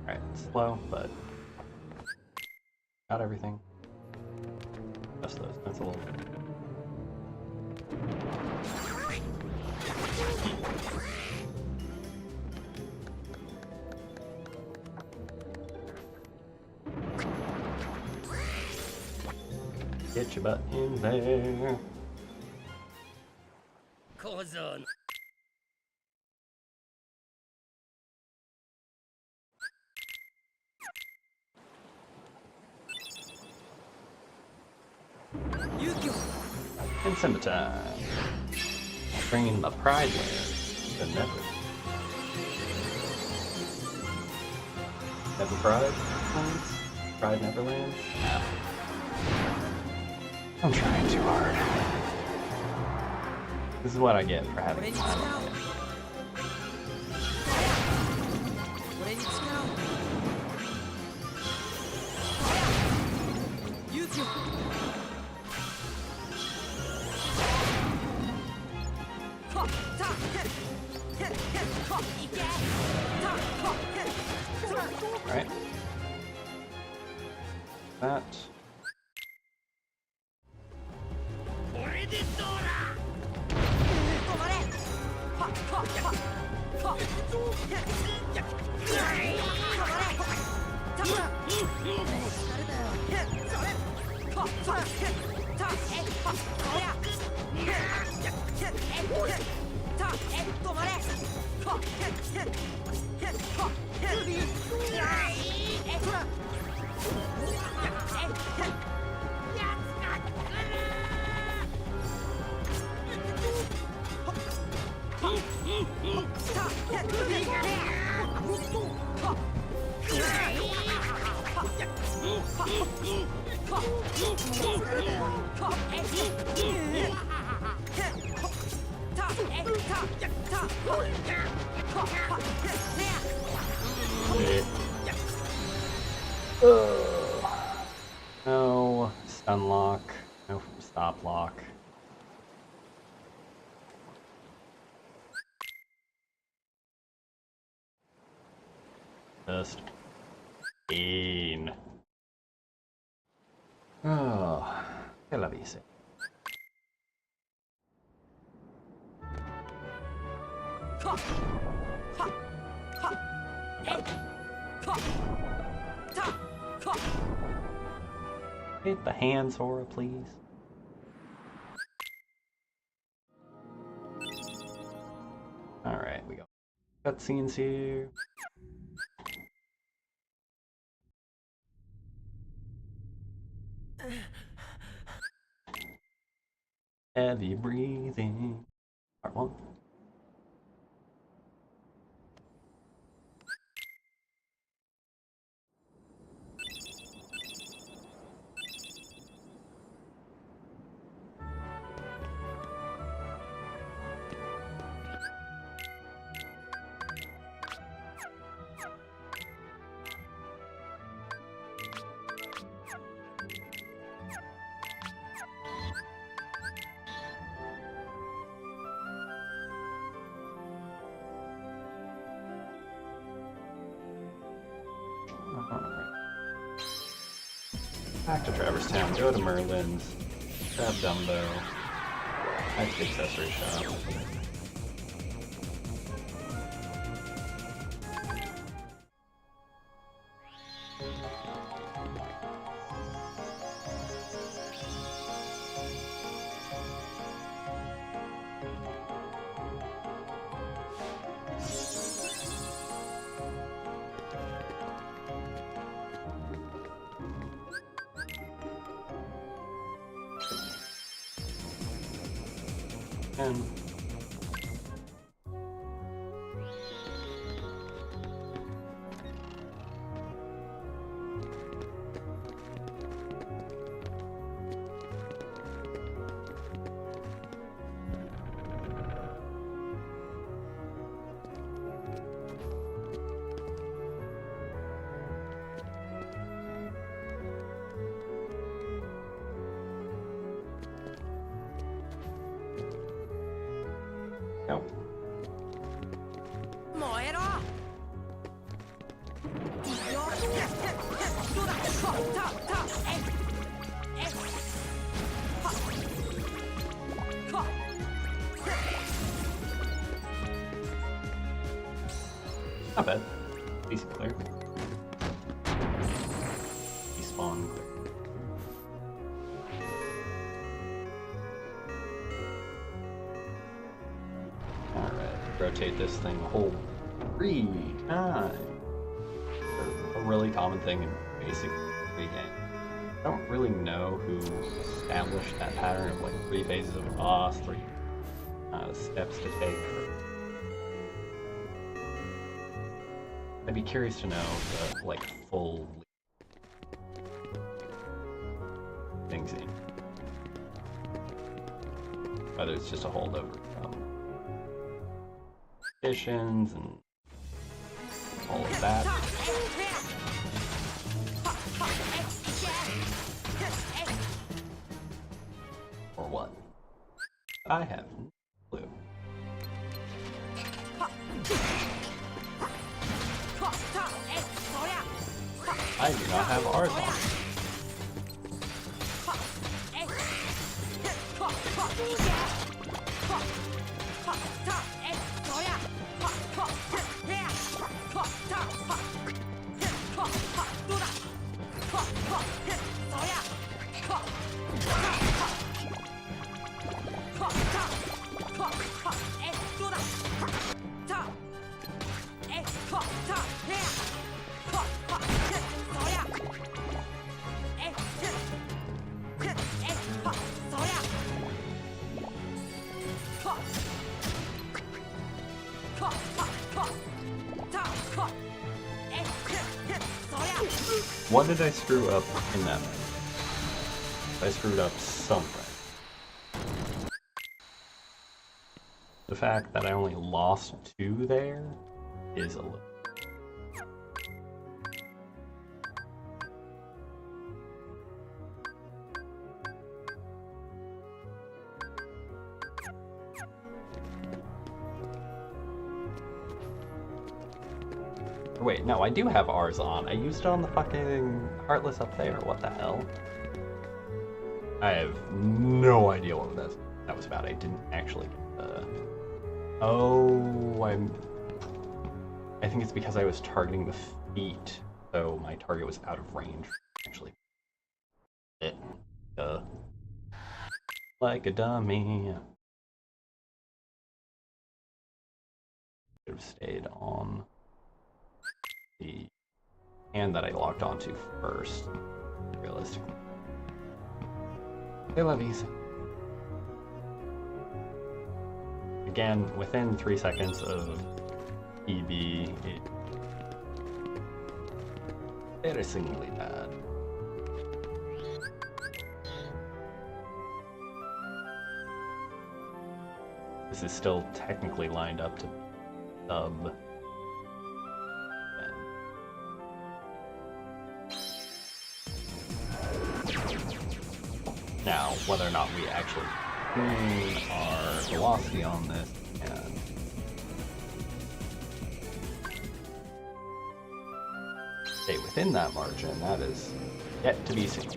Alright, slow, but got everything. Just those, that's a little bit. Get your butt in there. And Simba time. Bringing the Pride Land to Never. Never Pride Lands? Pride Neverland? Nah. I'm trying too hard. This is what I get for having time. Alright. That. No stun lock, no stop lock. Just pain. Oh, que la dice. Hit the hand, Sora, please. Alright, we got cutscenes here. Heavy breathing. Part 1. Alright. Back to Traverse Town, go to Merlin's, grab Dumbo, back to the accessory shop. And no. 燃えろいいよどうだNot bad. Decent clear. Despawn clear. Alright, rotate this thing a whole 3 times. A really common thing in basic free game. I don't really know who established that pattern of like 3 phases of a boss, 3 steps to take. I'd be curious to know the like full things in whether it's just a holdover from conditions and all of that. Or what? I have no clue. I do not have ours on. What did I screw up in that? I screwed up something. The fact that I only lost 2 there is a little. Wait, no, I do have ours on. I used it on the fucking Heartless up there. What the hell? I have no idea what that was about. I didn't actually. Oh, I think it's because I was targeting the feet, so my target was out of range. Actually, like a dummy. Should have stayed on the hand that I locked onto first, realistically. Hey, lovies. Again, within 3 seconds of EB, it's embarrassingly bad. This is still technically lined up to sub. Now, whether or not we actually gain our velocity on this and stay with within that margin, that is yet to be seen.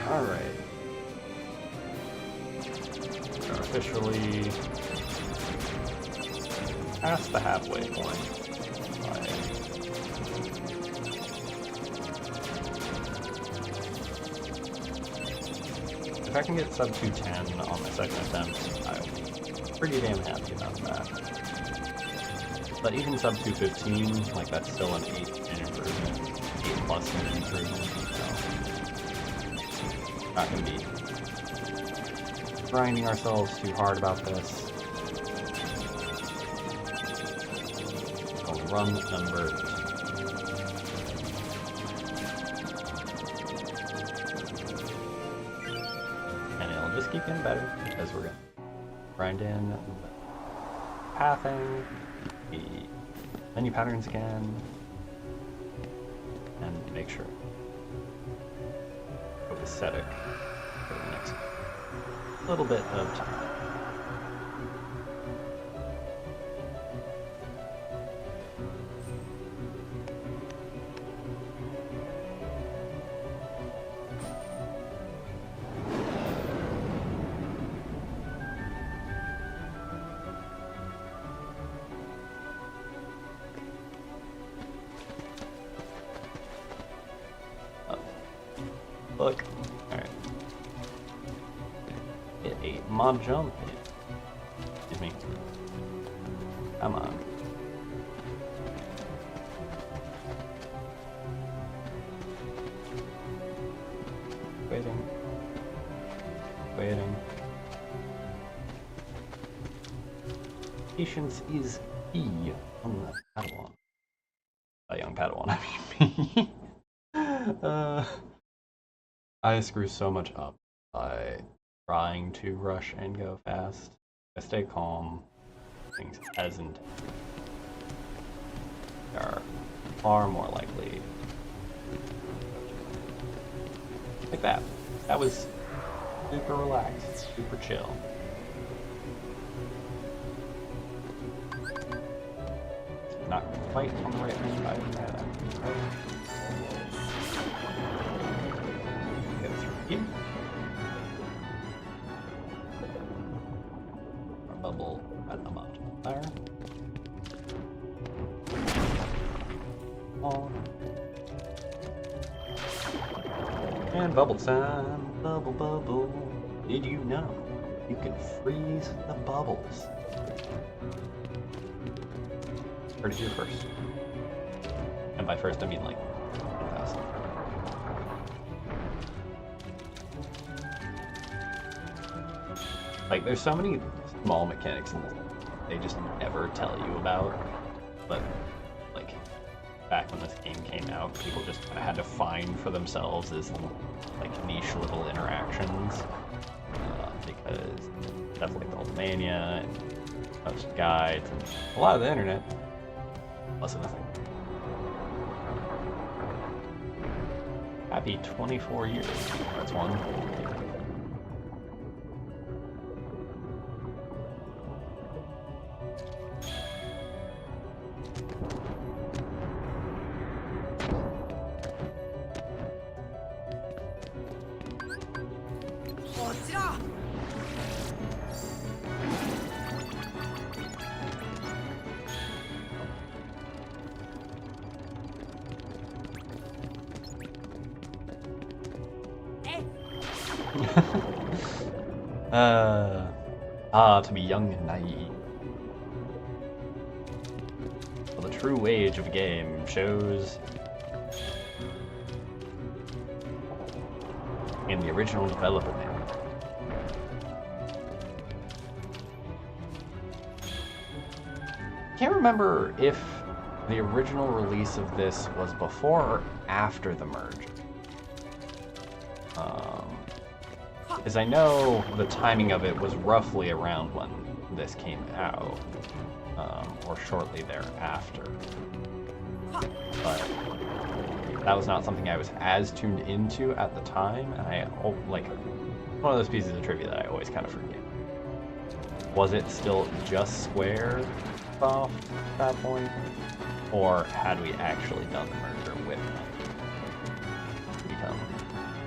Alright. We're officially past the halfway point. If I can get sub 210 on the second attempt, I'm pretty damn happy about that. But even sub 215, like that's still an 8 in improvement. 8 plus in improvement. Not going to be grinding ourselves too hard about this. We'll run number 2. And it'll just keep getting better as we're going to grind in the pathing, the menu patterns again, and make sure aesthetic for the next little bit of time. Look. Alright. Hit a mod jump. Excuse me. Come on. Waiting. Waiting. Patience is key on the Padawan. A young Padawan, I mean. I screw so much up by trying to rush and go fast. I stay calm, things hasn't. They are far more likely. Like that. That was super relaxed, super chill. Not quite on the right hand side of that. Our bubble at the modifier. On. And bubble time. Bubble, bubble. Did you know you can freeze the bubbles? Heard it here first. And by first, I mean like 1,000. Like, there's so many small mechanics in this they just never tell you about, but, like, back when this game came out, people just kind of had to find for themselves as, like, niche little interactions, because stuff like the Ultimania and most guides and a lot of the internet wasn't a thing. Happy 24 years, that's one. To be young and naive. Well, the true age of a game shows in the original developer manual. Can't remember if the original release of this was before or after the merge. Because I know the timing of it was roughly around when this came out, or shortly thereafter. But that was not something I was as tuned into at the time, and like, one of those pieces of trivia that I always kind of forget. Was it still just Square off at that point, or had we actually done the merger with them to become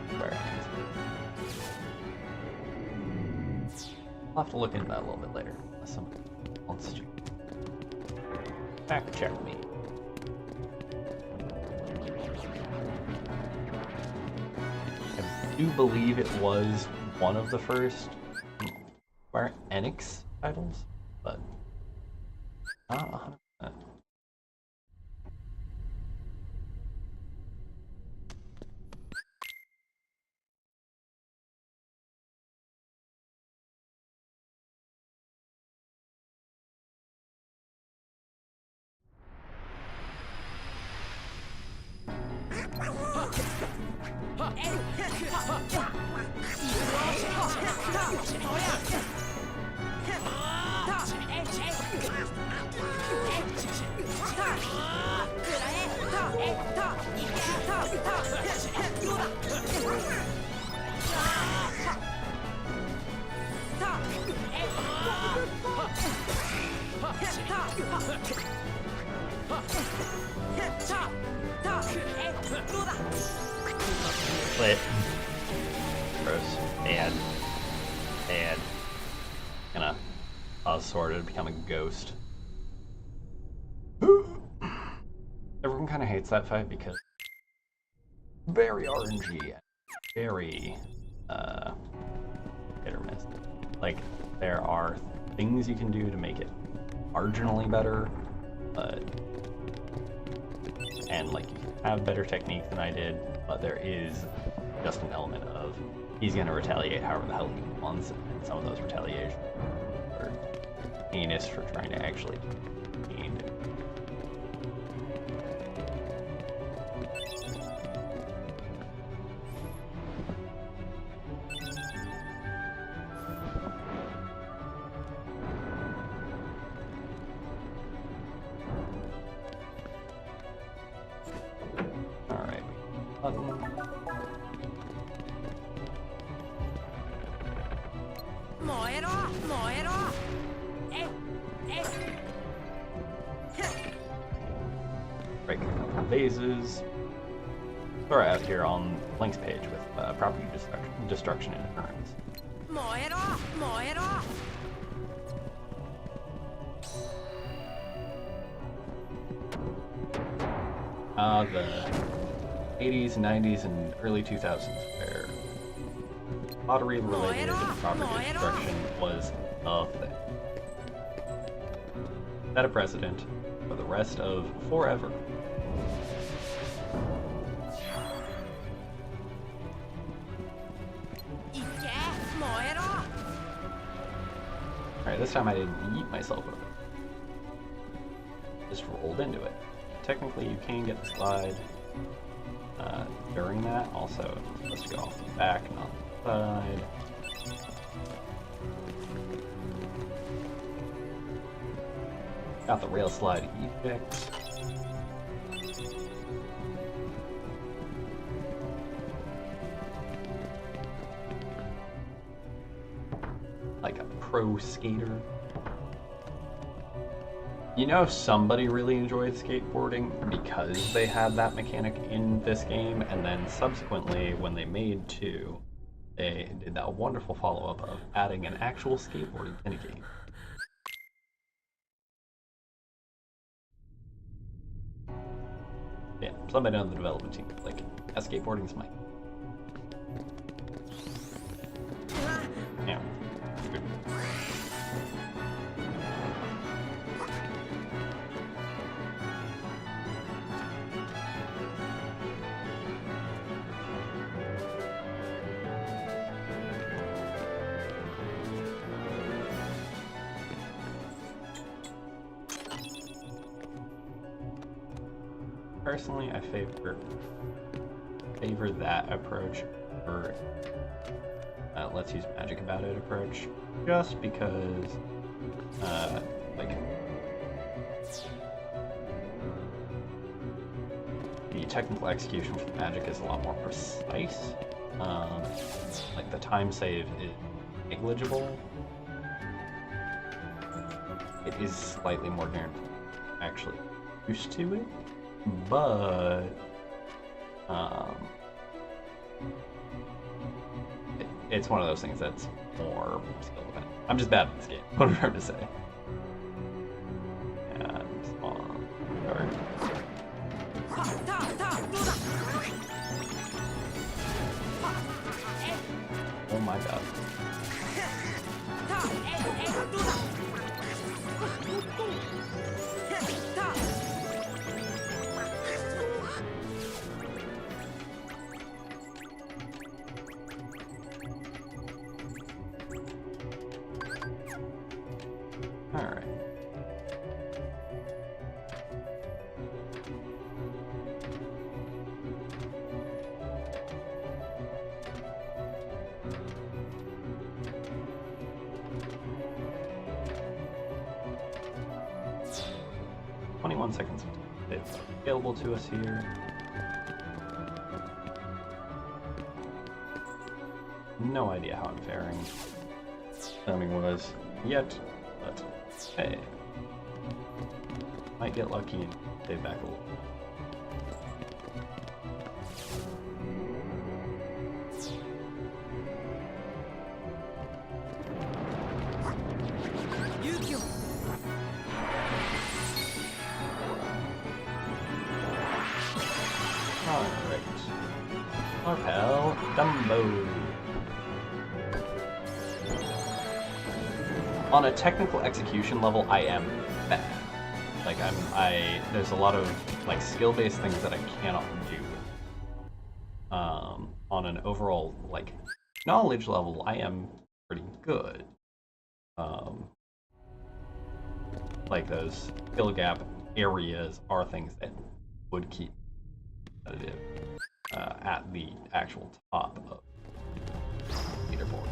Square Enix? I'll have to look into that a little bit later, unless somebody wants to fact check me. I do believe it was one of the first Square Enix titles, but not 100%. Lit. Gross. Bad. Bad. Gonna sort of become a ghost. Everyone kind of hates that fight because very RNG, very hit or miss. Like, there are things you can do to make it marginally better, and like, you can have better technique than I did, but there is just an element of he's gonna retaliate however the hell he wants, and some of those retaliations are heinous for trying to actually gain. Alright. Break vases. We're out here on Link's page with property destruction and occurrence. The 80s, 90s, and early 2000s, where pottery-related property destruction was a thing. Set a precedent for the rest of forever. Alright, this time I didn't yeet myself over. Just rolled into it. Technically, you can get the slide during that. Also, let's go off the back, not the side. Got the rail slide effect. Like a pro skater. You know, somebody really enjoyed skateboarding because they had that mechanic in this game, and then subsequently, when they made 2, they did that wonderful follow-up of adding an actual skateboarding minigame. Yeah, somebody on the development team was like, yeah, skateboarding's my... Yeah. Personally, I favor that approach or let's use magic about it approach, just because like the technical execution for magic is a lot more precise. Like the time save is negligible. It is slightly more guaranteed. Actually used to it, but it's one of those things that's more skill dependent. I'm just bad at this game. What I'm trying to say. And on guard. Oh my god. Alright. Seconds available to us here. No idea how I'm faring. Timing was yet, but hey, might get lucky and save back a little. On a technical execution level, I am bad. Like there's a lot of like skill-based things that I cannot do. On an overall like knowledge level, I am pretty good. Like those skill gap areas are things that would keep competitive at the actual top of the leaderboard.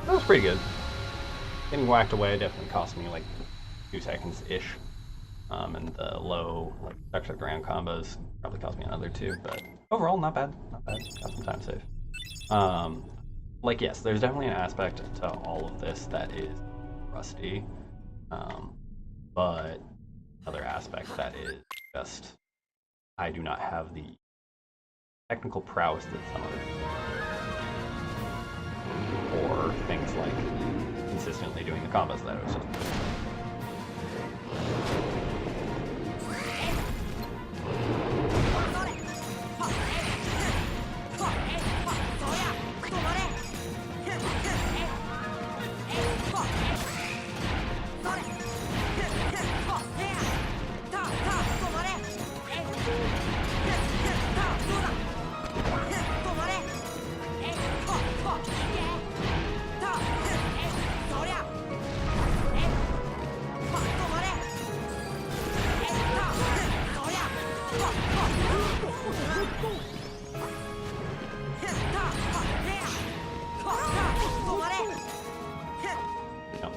That was pretty good. Getting whacked away definitely cost me like 2 seconds-ish. And the low, like, touch the ground combos probably cost me another 2, but overall, not bad. Not bad. Got some time save. Like, yes, there's definitely an aspect to all of this that is rusty. But another aspect that is just, I do not have the technical prowess that some other people, or things like consistently doing the combos that I was just doing.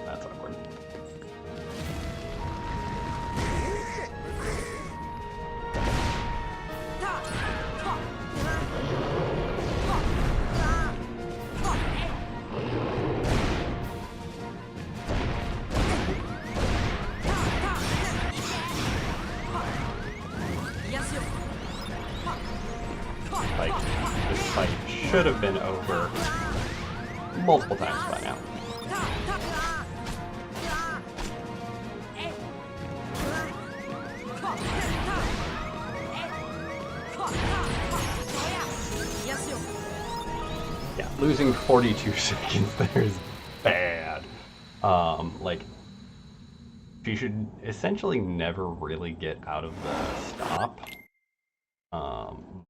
That's awkward. Like, this fight should have been over multiple times by now. Yeah, losing 42 seconds there is bad. Like, she should essentially never really get out of the stop.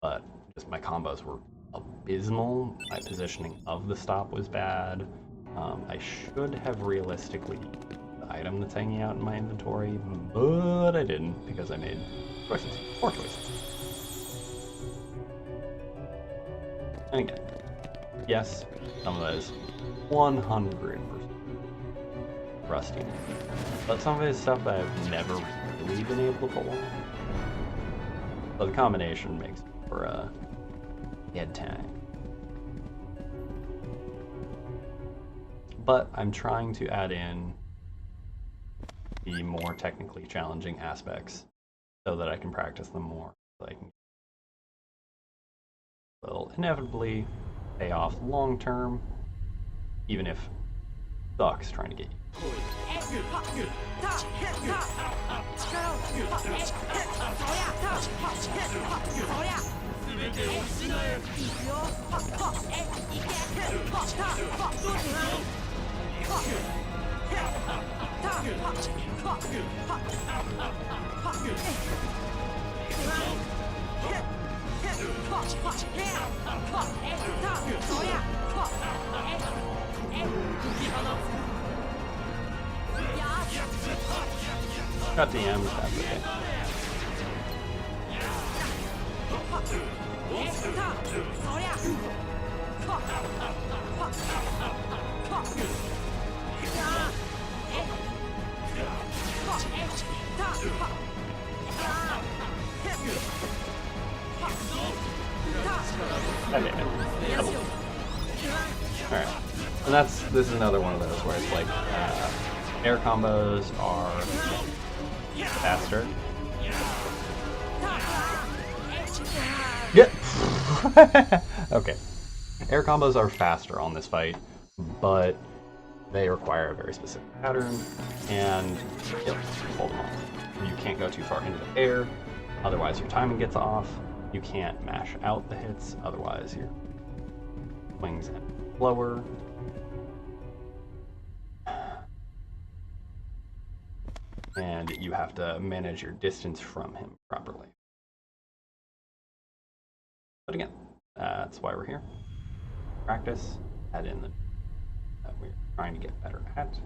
But just my combos were abysmal. My positioning of the stop was bad. I should have realistically used the item that's hanging out in my inventory, but I didn't because I made choices. Poor choices. And again, yes, some of that is 100% rusty, but some of it is stuff that I've never really been able to pull off. So the combination makes for a head tank. But I'm trying to add in the more technically challenging aspects so that I can practice them more. So I can will inevitably pay off long term, even if it sucks trying to get you. Got DMs, that's okay. Alright, and this is another one of those where it's like air combos are faster. Yeah. Okay. Air combos are faster on this fight, but they require a very specific pattern, and you'll hold them off. You can't go too far into the air, otherwise your timing gets off. You can't mash out the hits, otherwise your wings end slower. And you have to manage your distance from him properly. But again, that's why we're here. Practice, add in the that we're trying to get better at.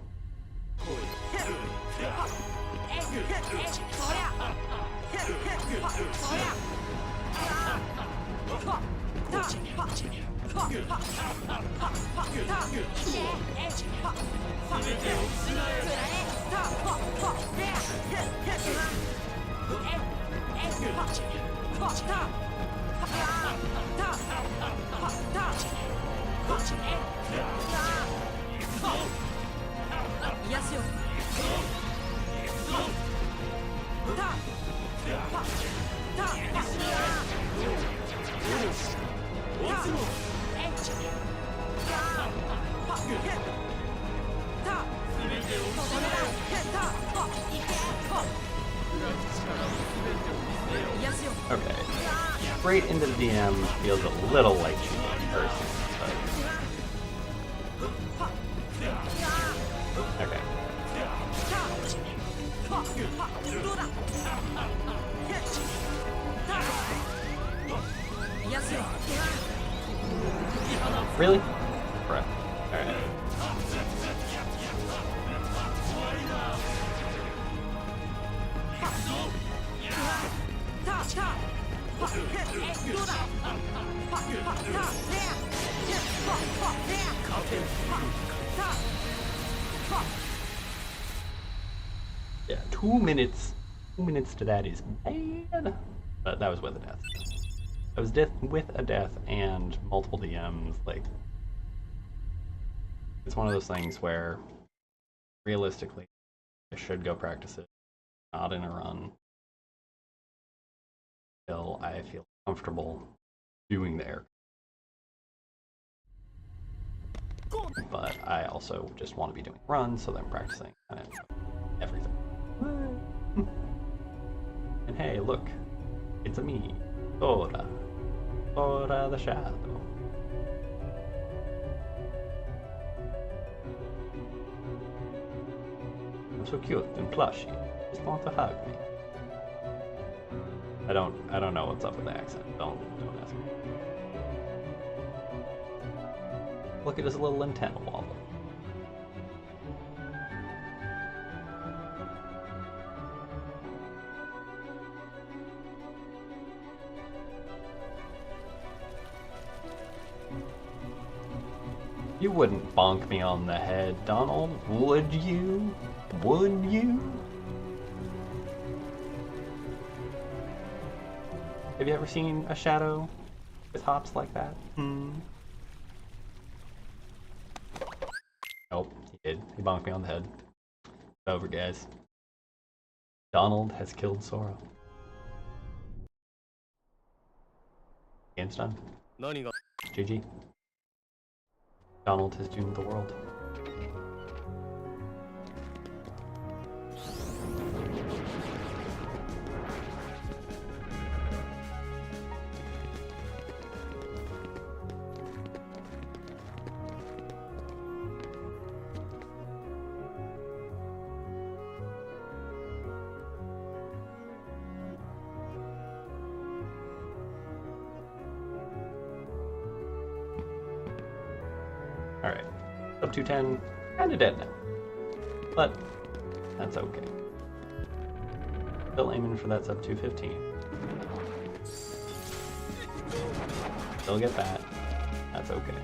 Okay, straight into the DM feels a little like cheating personally, but... Okay. Really? Crap. Alright. Yeah, 2 minutes. 2 minutes to that is bad. But that was with a death. That was with a death and multiple DMs. Like, it's one of those things where, realistically, I should go practice it, not in a run, until I feel comfortable doing the air. But I also just want to be doing runs, so then I'm practicing kind of everything. And hey, look, it's a me, Sora. Sora the Shadow. I'm so cute and plushy. Just want to hug me. I don't know what's up with the accent. Don't ask me. Look at his little antenna wobble. You wouldn't bonk me on the head, Donald, would you? Would you? Have you ever seen a shadow with hops like that? Nope, he did. He bonked me on the head. It's over, guys. Donald has killed Sora. Game's done. GG. Donald has doomed the world. Alright, sub 210, kinda dead now. But, that's okay. Still aiming for that sub 215. Still get that. That's okay.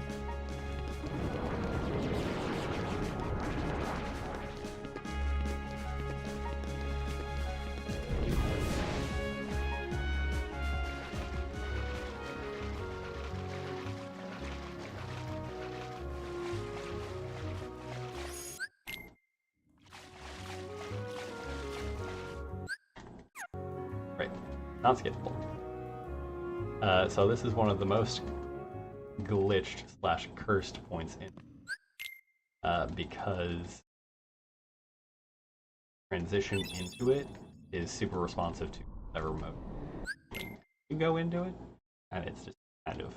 Right, not skippable. So this is one of the most glitched / cursed points in because transition into it is super responsive to whatever mode you go into it, and it's just kind of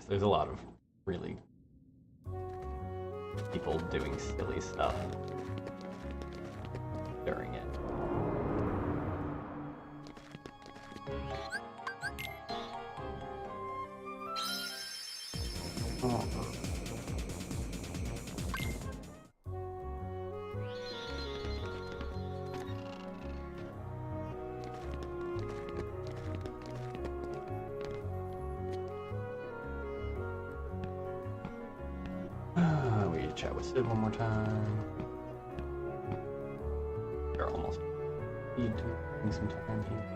there's a lot of really people doing silly stuff during it. Oh. We chat with Sid one more time. We're almost need to bring some time here.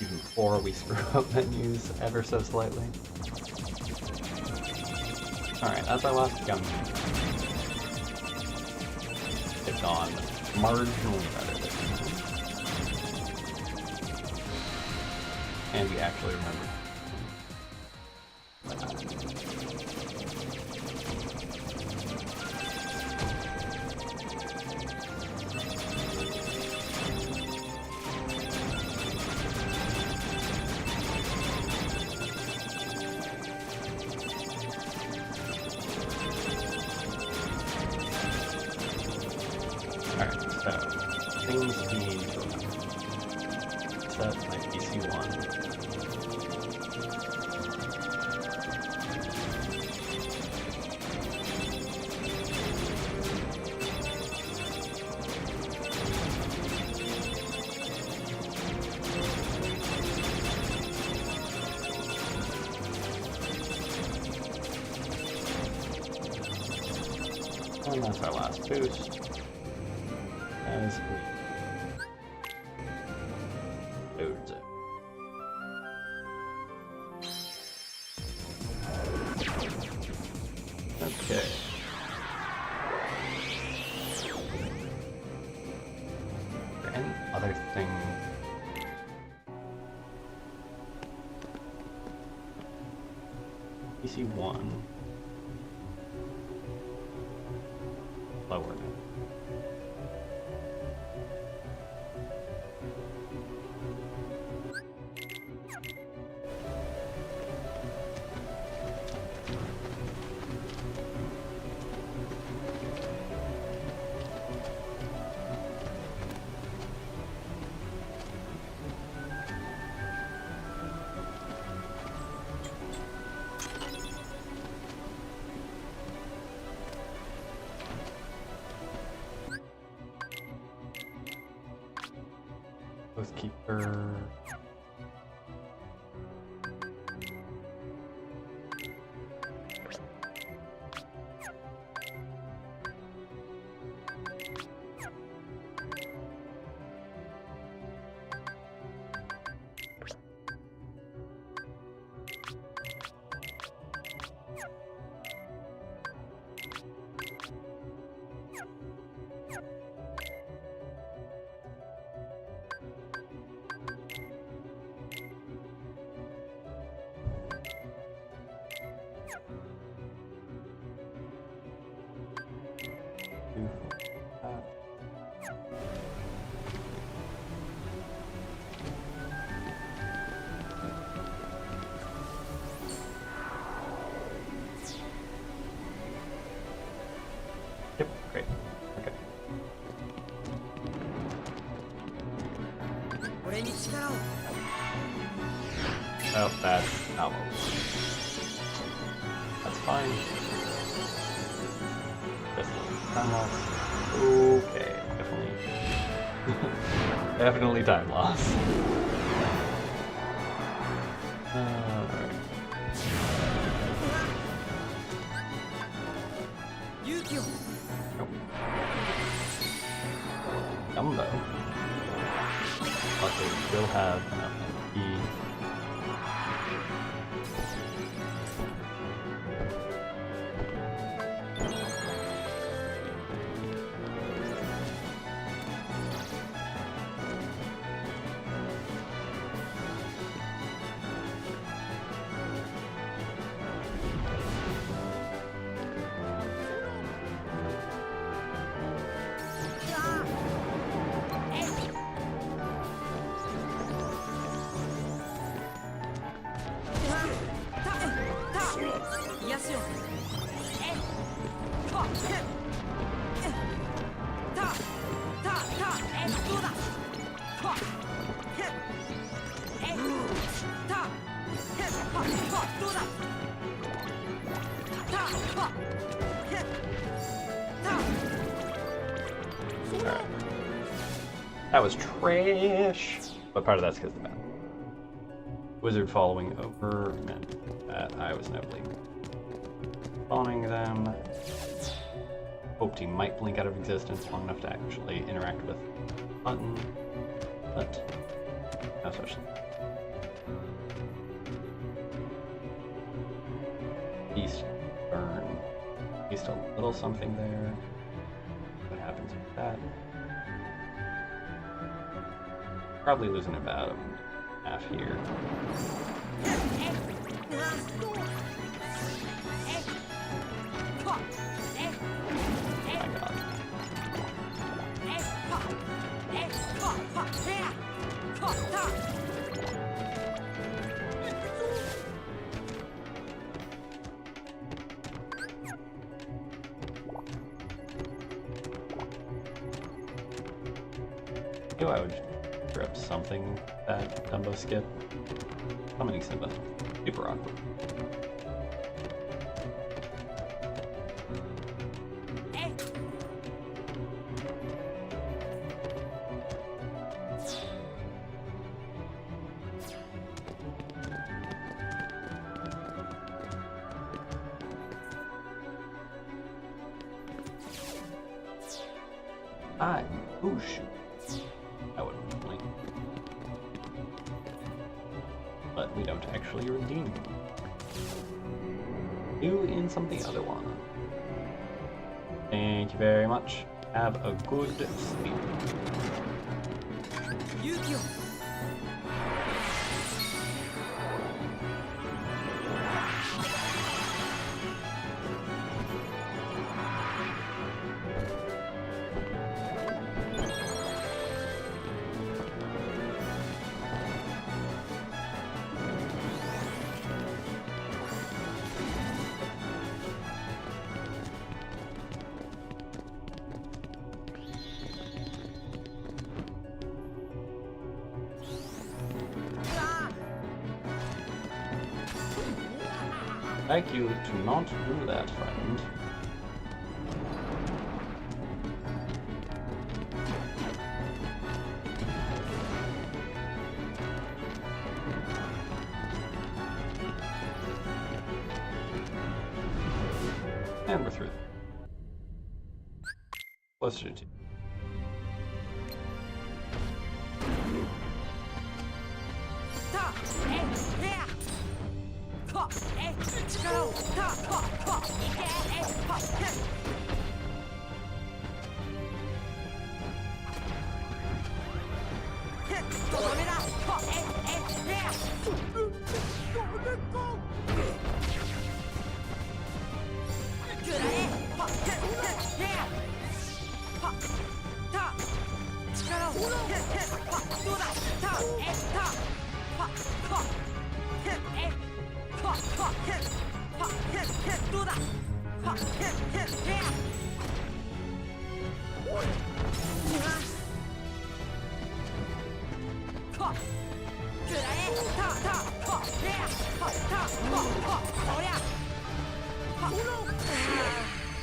Even before we screw up menus ever so slightly. Alright, that's our last gun. It's gone marginally better this time. And we actually remember. Alright, so things we need to remember. Set my PC1. And that's our last boost. As we load it. Okay. PC1. Lower now. Keeper. Yep, great. Okay. Oh, that's almost. That's fine. Just time loss. Okay, definitely. Definitely time loss. Alright. Nope. Dumbo. Luckily, we still have enough MP. Alright. That was trash, but part of that's because of the map. Wizard following over meant that I was now spawning them. Hoped he might blink out of existence long enough to actually interact with the button, but not such. East burn. At least a little something there. What happens with that? Probably losing about half here. My God. I knew I would grab something that Dumbo skip. Summoning Simba. Super awkward. Ooh, shoot. That would have been but we don't actually redeem. Do in something other one. Thank you very much. Have a good sleep. like you to not do that, friend. And we're through. Let's do 2.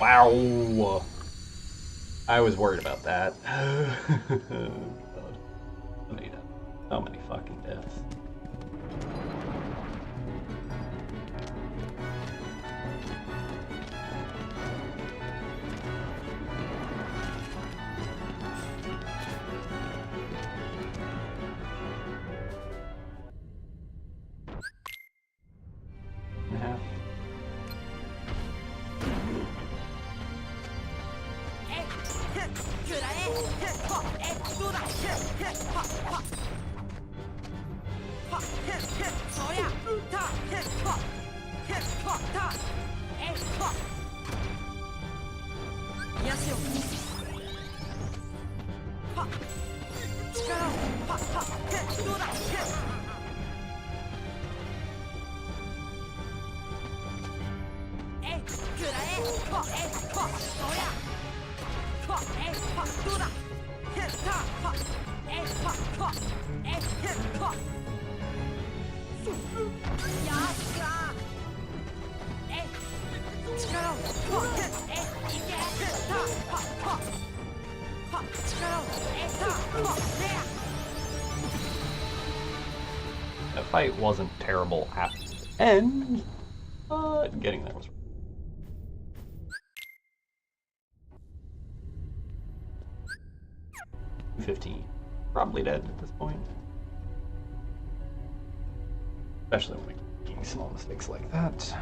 Wow! I was worried about that. God. So many fucking deaths. The fight wasn't terrible at the end, but getting there was. 15. Probably dead at this point. Especially when making small mistakes like that.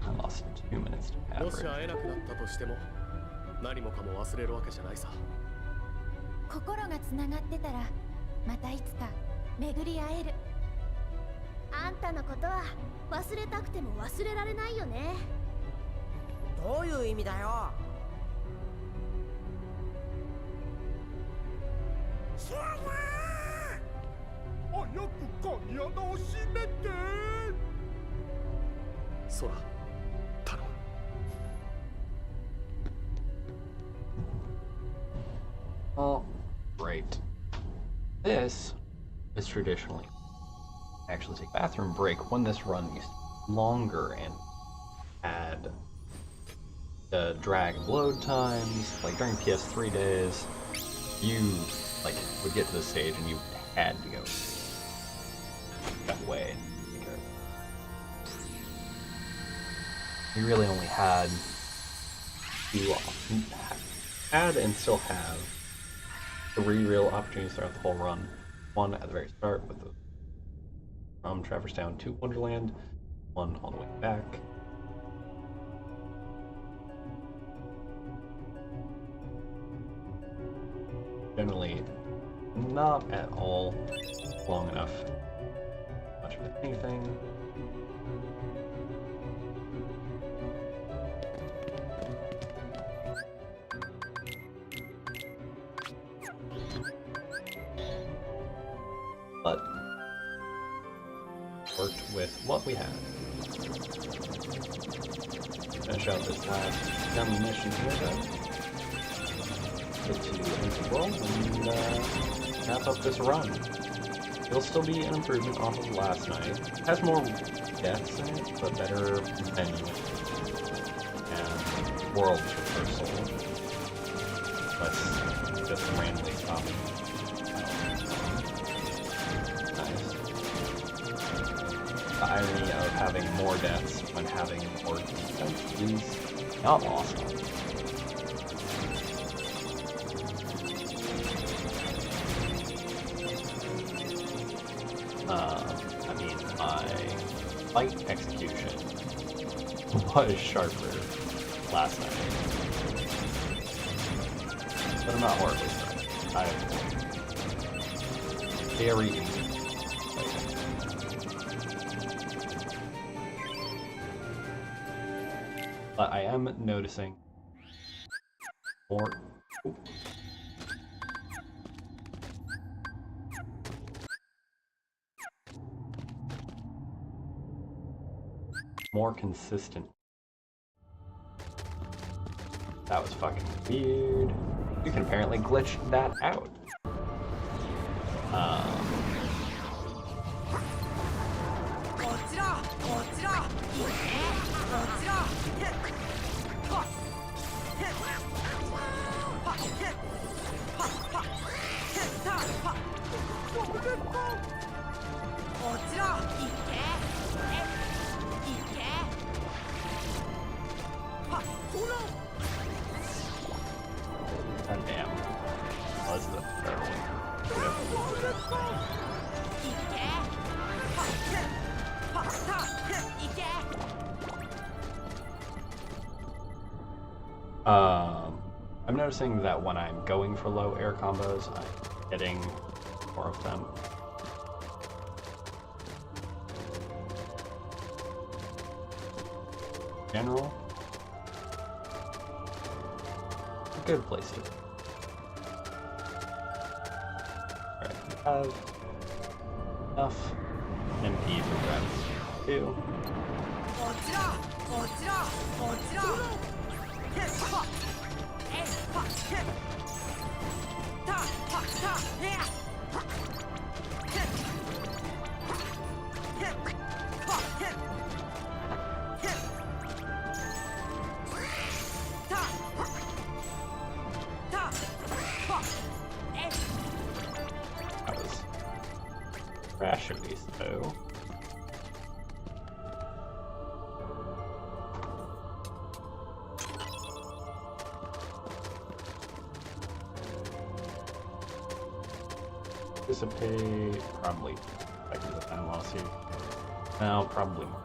I lost 2 minutes to average. もし会えなくなったとしても何もかも忘れるわけじゃないさ。心がつながってたらまたいつか巡り会える。あんたのことは忘れたくても忘れられないよね。どういう意味だよ。シャラー、早く鍵穴を閉めて。ソラ、頼む。Oh, great. This is traditionally actually take a bathroom break when this run used to be longer and had the drag and load times. Like during PS3 days, you would get to the stage and you had to go that way. You really only had and still have 3 real opportunities throughout the whole run. One at the very start with the from Traverse Town to Wonderland, one all the way back. Generally not at all long enough. Much of anything. But worked with what we had. Finish out this last dummy mission here, though. Get to Integral and wrap up this run. It'll still be an improvement off of last night. It has more deaths in it, but better venue and world traversal. Less just randomly stopping. Nice. The irony of having more deaths when having more defense is not awesome. I mean, my fight execution was sharper last night. But I'm not horribly sorry. I have very easy. But I am noticing more. More consistent. That was fucking weird. You can apparently glitch that out. God damn. Was the barrel. I'm noticing that when I'm going for low air combos, I'm getting more of them. General, a good place to be. Alright, we have enough MP for grabs too. That was rationally though. Dissipate, probably back to the time loss here. Now, probably more.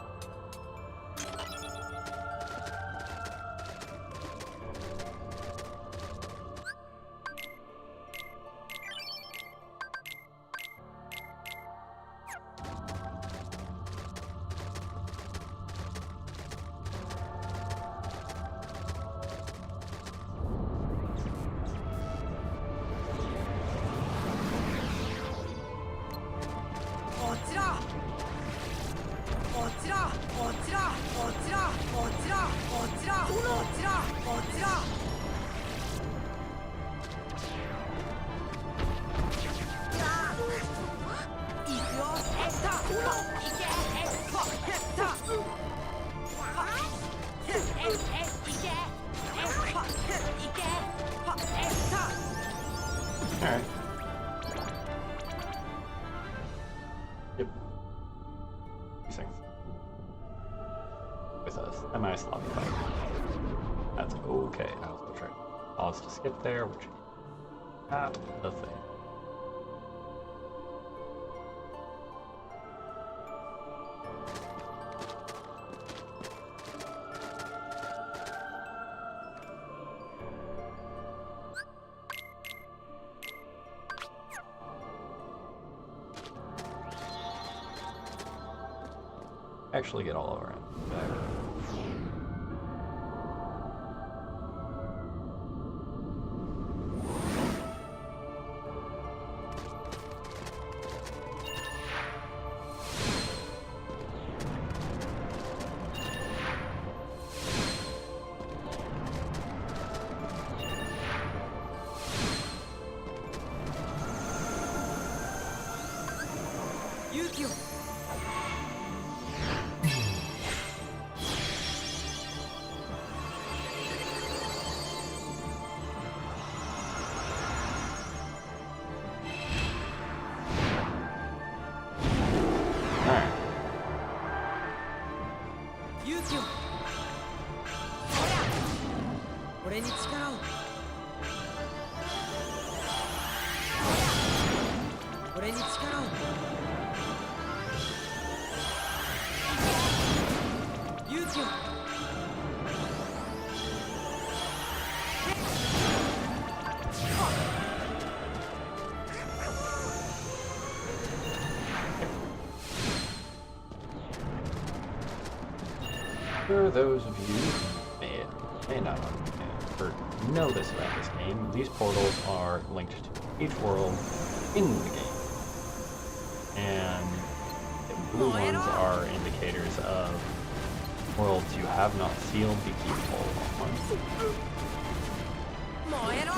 Alright. Yep. These things. With a semi-sloppy fight. That's okay. I was gonna try to pause to skip there, which is not the thing. Actually get all around. 勇気を Alright. 勇気をそりゃ俺に力をそりゃ俺に力を勇気を For those of you who may not understand or know this about this game, these portals are linked to each world in the game. And the blue ones are indicators of worlds you have not sealed the keyhole on. 燃えろ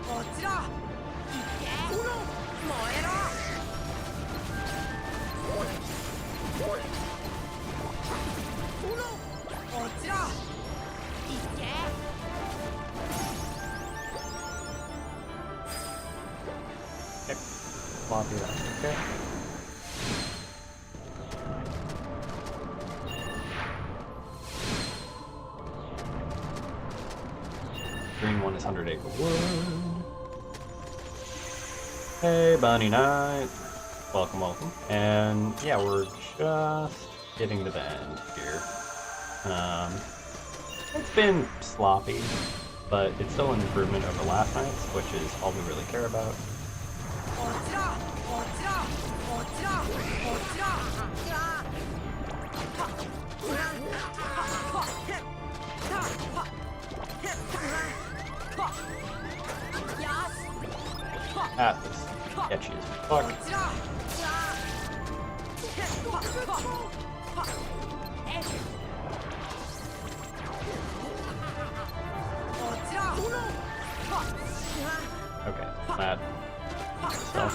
こっちだいけ燃えろこっちだいけ Okay. Floppy, that's okay. Green one is 100 Acre Wood. Hey, Bunny Knight. Welcome, welcome. And yeah, we're just getting to the end here. It's been sloppy, but it's still an improvement over last night's, which is all we really care about. こっちだこっちだこっちだこっちだ That was sketchy as fuck. こっちだ Okay, that stuff.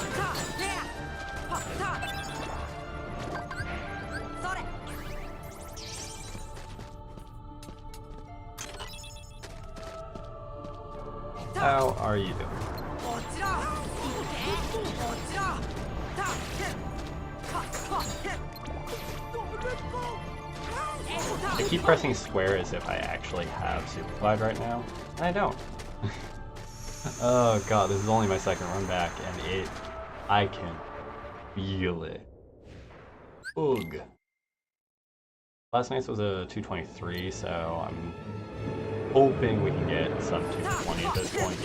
How are you doing? I keep pressing square as if I actually have Super Glide right now, and I don't. Oh god, this is only my second run back, and I can feel it. Ugh. Last night's was a 223, so I'm hoping we can get sub 220 at this point.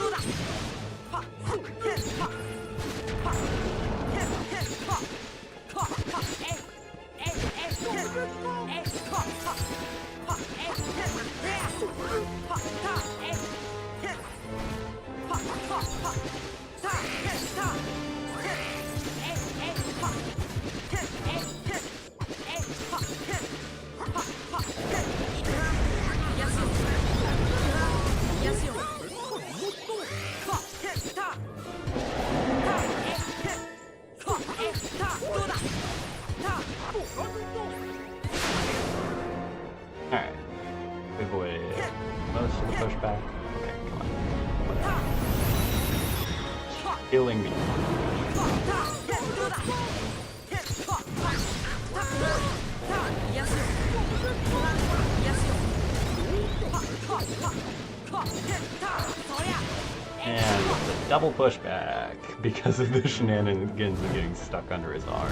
Alright. We avoided most of the pushback. Okay, come on. Killing me. And the double pushback because of the shenanigans and getting stuck under his arm.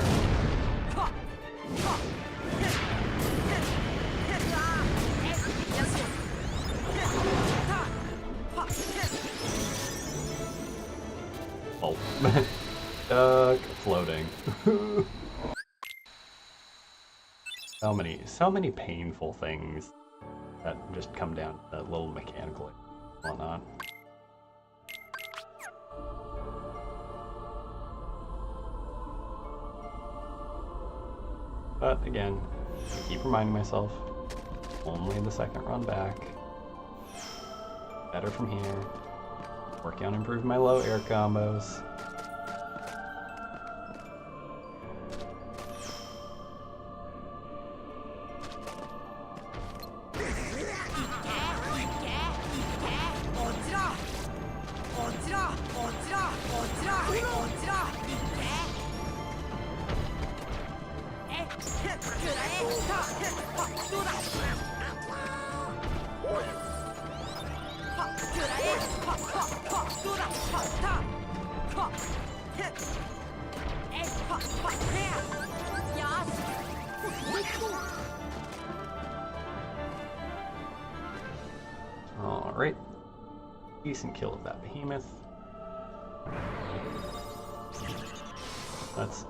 Oh. Stuck floating. So many painful things that just come down to that little mechanical whatnot. But again, I keep reminding myself, only the second run back. Better from here. Working on improving my low air combos. Alright. Decent kill of that behemoth. That's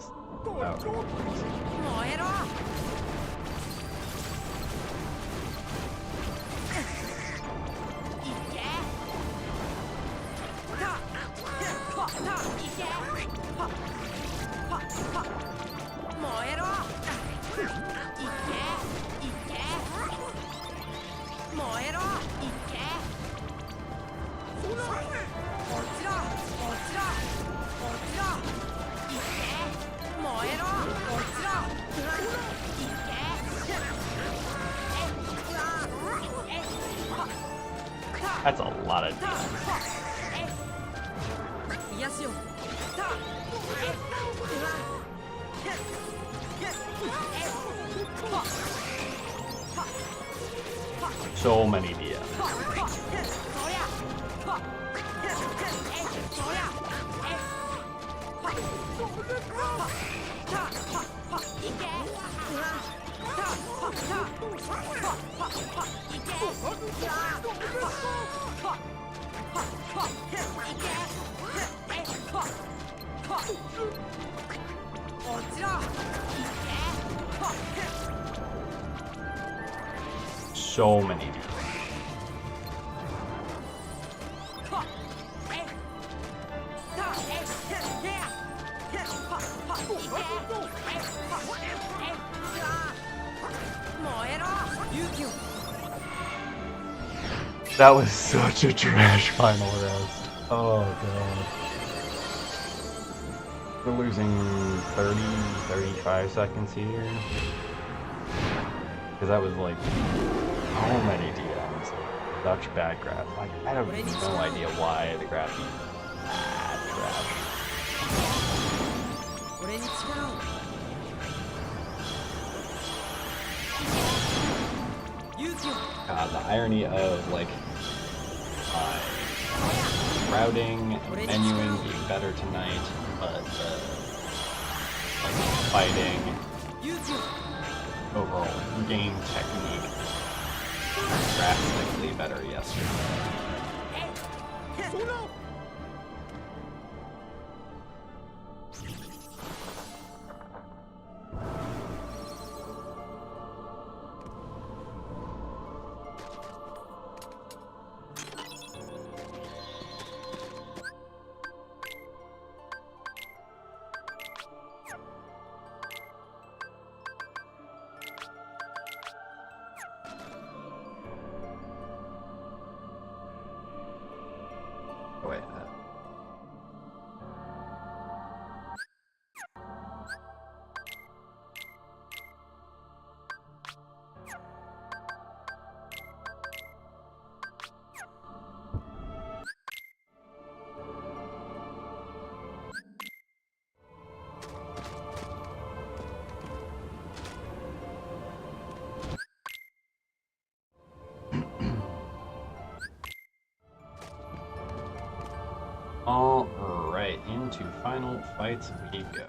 about that's a lot of damage. So many DMs. So many DMs. That was such a trash final rest. Oh god. We're losing 30, 35 seconds here. Because that was like so many DMs. Such bad graph. Like, I have no idea why the graph is that trash. God, the irony of like routing and menuing being better tonight, but like fighting, overall game technique drastically better yesterday. Wait. All right, into final fights we go.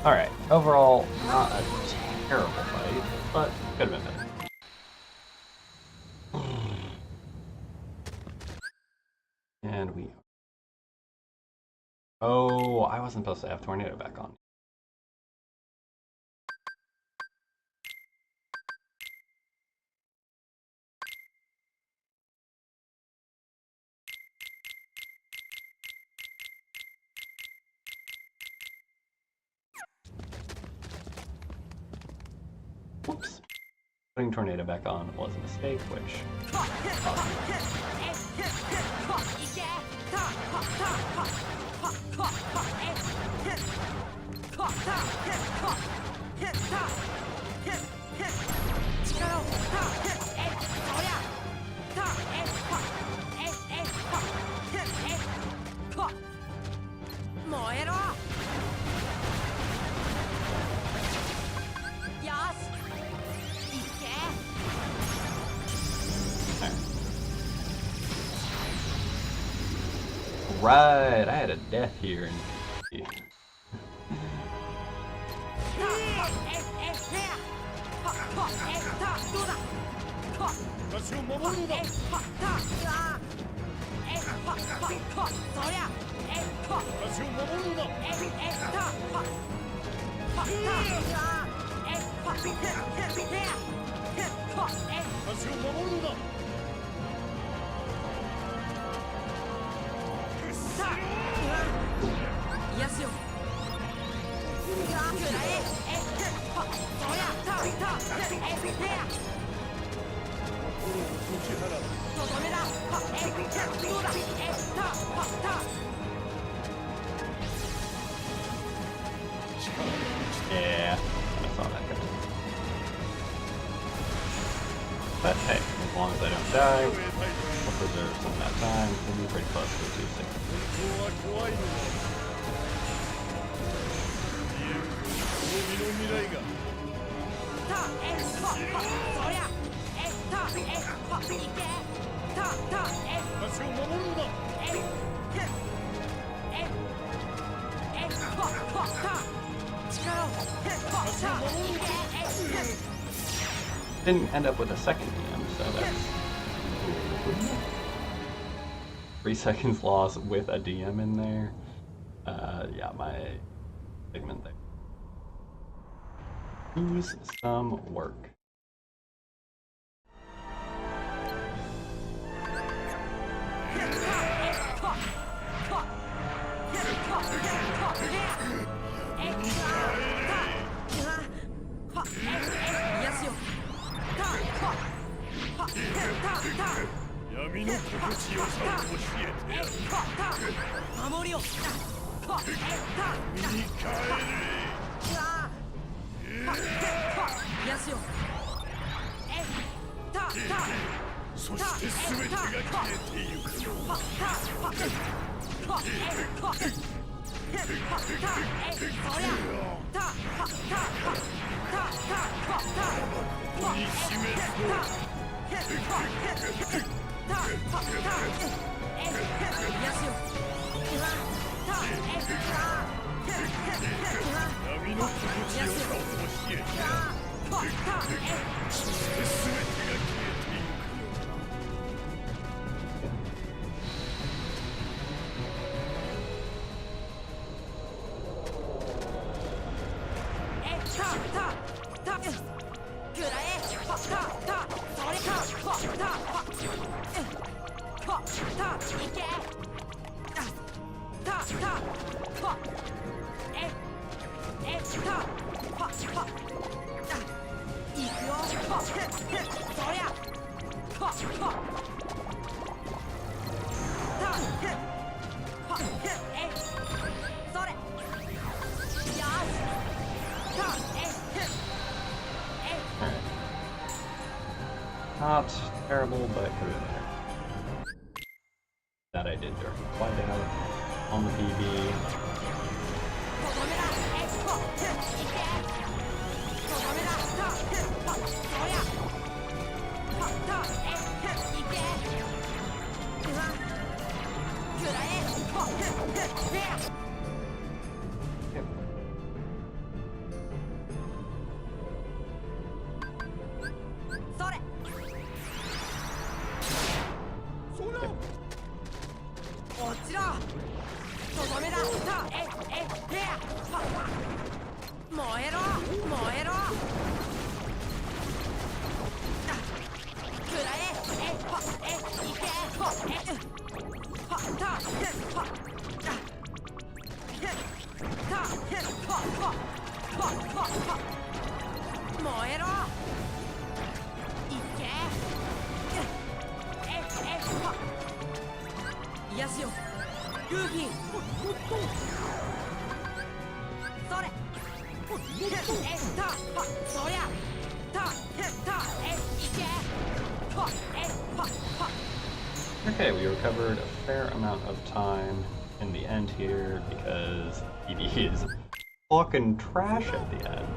Alright, overall, not a terrible fight, but could have been better. And we... Oh, I wasn't supposed to have Tornado back on. Whoops. Putting Tornado back on was a mistake, which... Right, I had a death here. Yeah, I saw that coming. But hey, as long as I don't die, I'll preserve some of that time. We'll be pretty close to 260. Didn't end up with a second DM, so that's 3 seconds loss with a DM in there. Yeah, my segment there. Lose some work. Not terrible, but could have been better. That I did during the whiteout on the PB. Okay, we recovered a fair amount of time in the end here because ED is fucking trash at the end.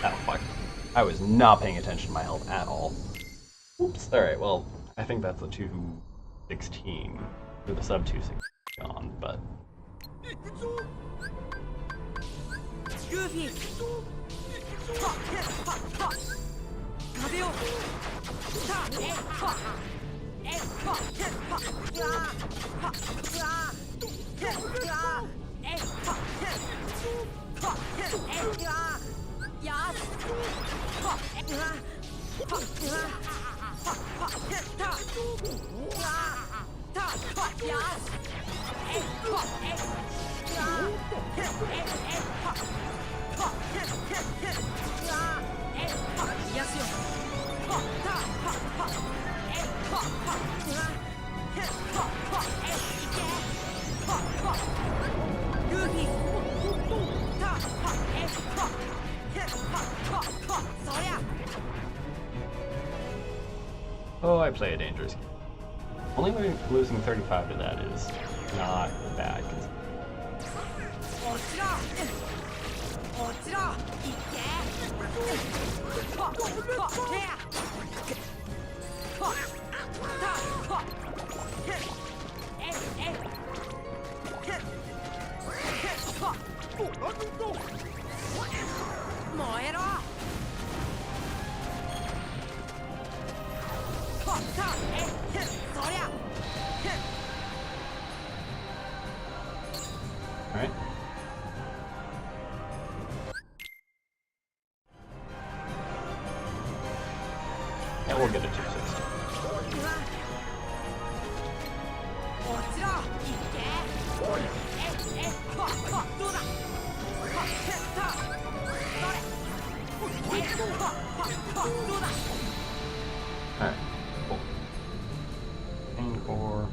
Oh fuck. I was not paying attention to my health at all. Oops. Alright, well, I think that's a 216 with a sub 216 on, but... Oh, I play a dangerous game. Only losing 35 to that is not bad. Alright. Yeah, we'll get a 260. Alright, cool. Pain core.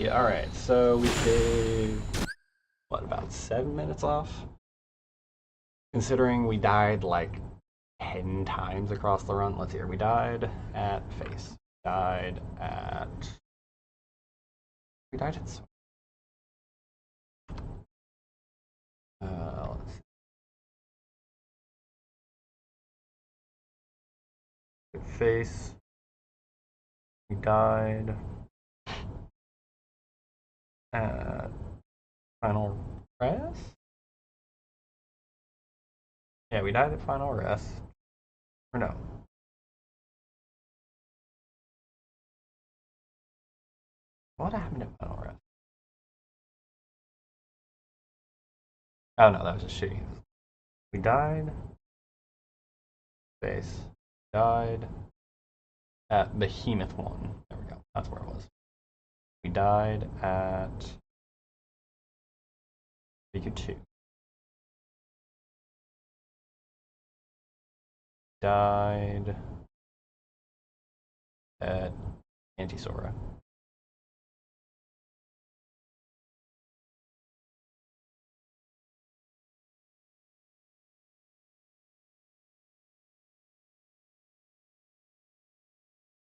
Alright, so we saved, what, about 7 minutes off? Considering we died like 10 times across the run. Let's see here, we died at face. We died at let's see. face. We died at final rest? Yeah, we died at final rest. Or no. What happened at final rest? Oh no, that was just shitty. We died. Face. Died at Behemoth 1. There we go. That's where it was. We died at Riku 2. Died at Antisora.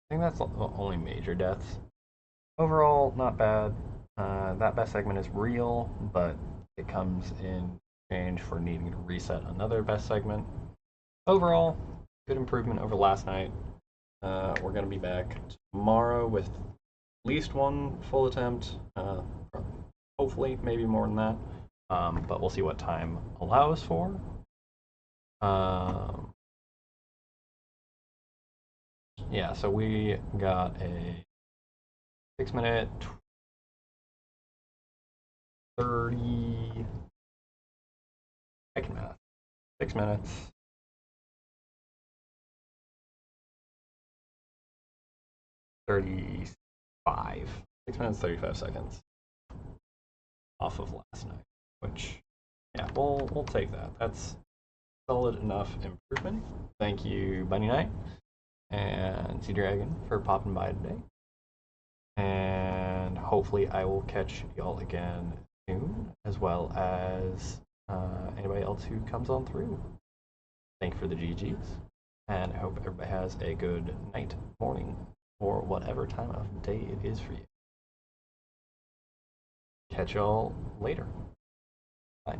I think that's the only major deaths. Overall, not bad. That best segment is real, but it comes in exchange for needing to reset another best segment. Overall, good improvement over last night. We're going to be back tomorrow with at least one full attempt. Hopefully, maybe more than that. But we'll see what time allows for. Yeah, so we got a 6-minute 30. I can math. 6 minutes. 35. 6 minutes 35 seconds off of last night, which yeah, we'll take that. That's solid enough improvement. Thank you, Bunny Knight and Sea Dragon, for popping by today. And hopefully I will catch y'all again soon, as well as anybody else who comes on through. Thank you for the GGs, and I hope everybody has a good night, morning, or whatever time of day it is for you. Catch y'all later. Bye.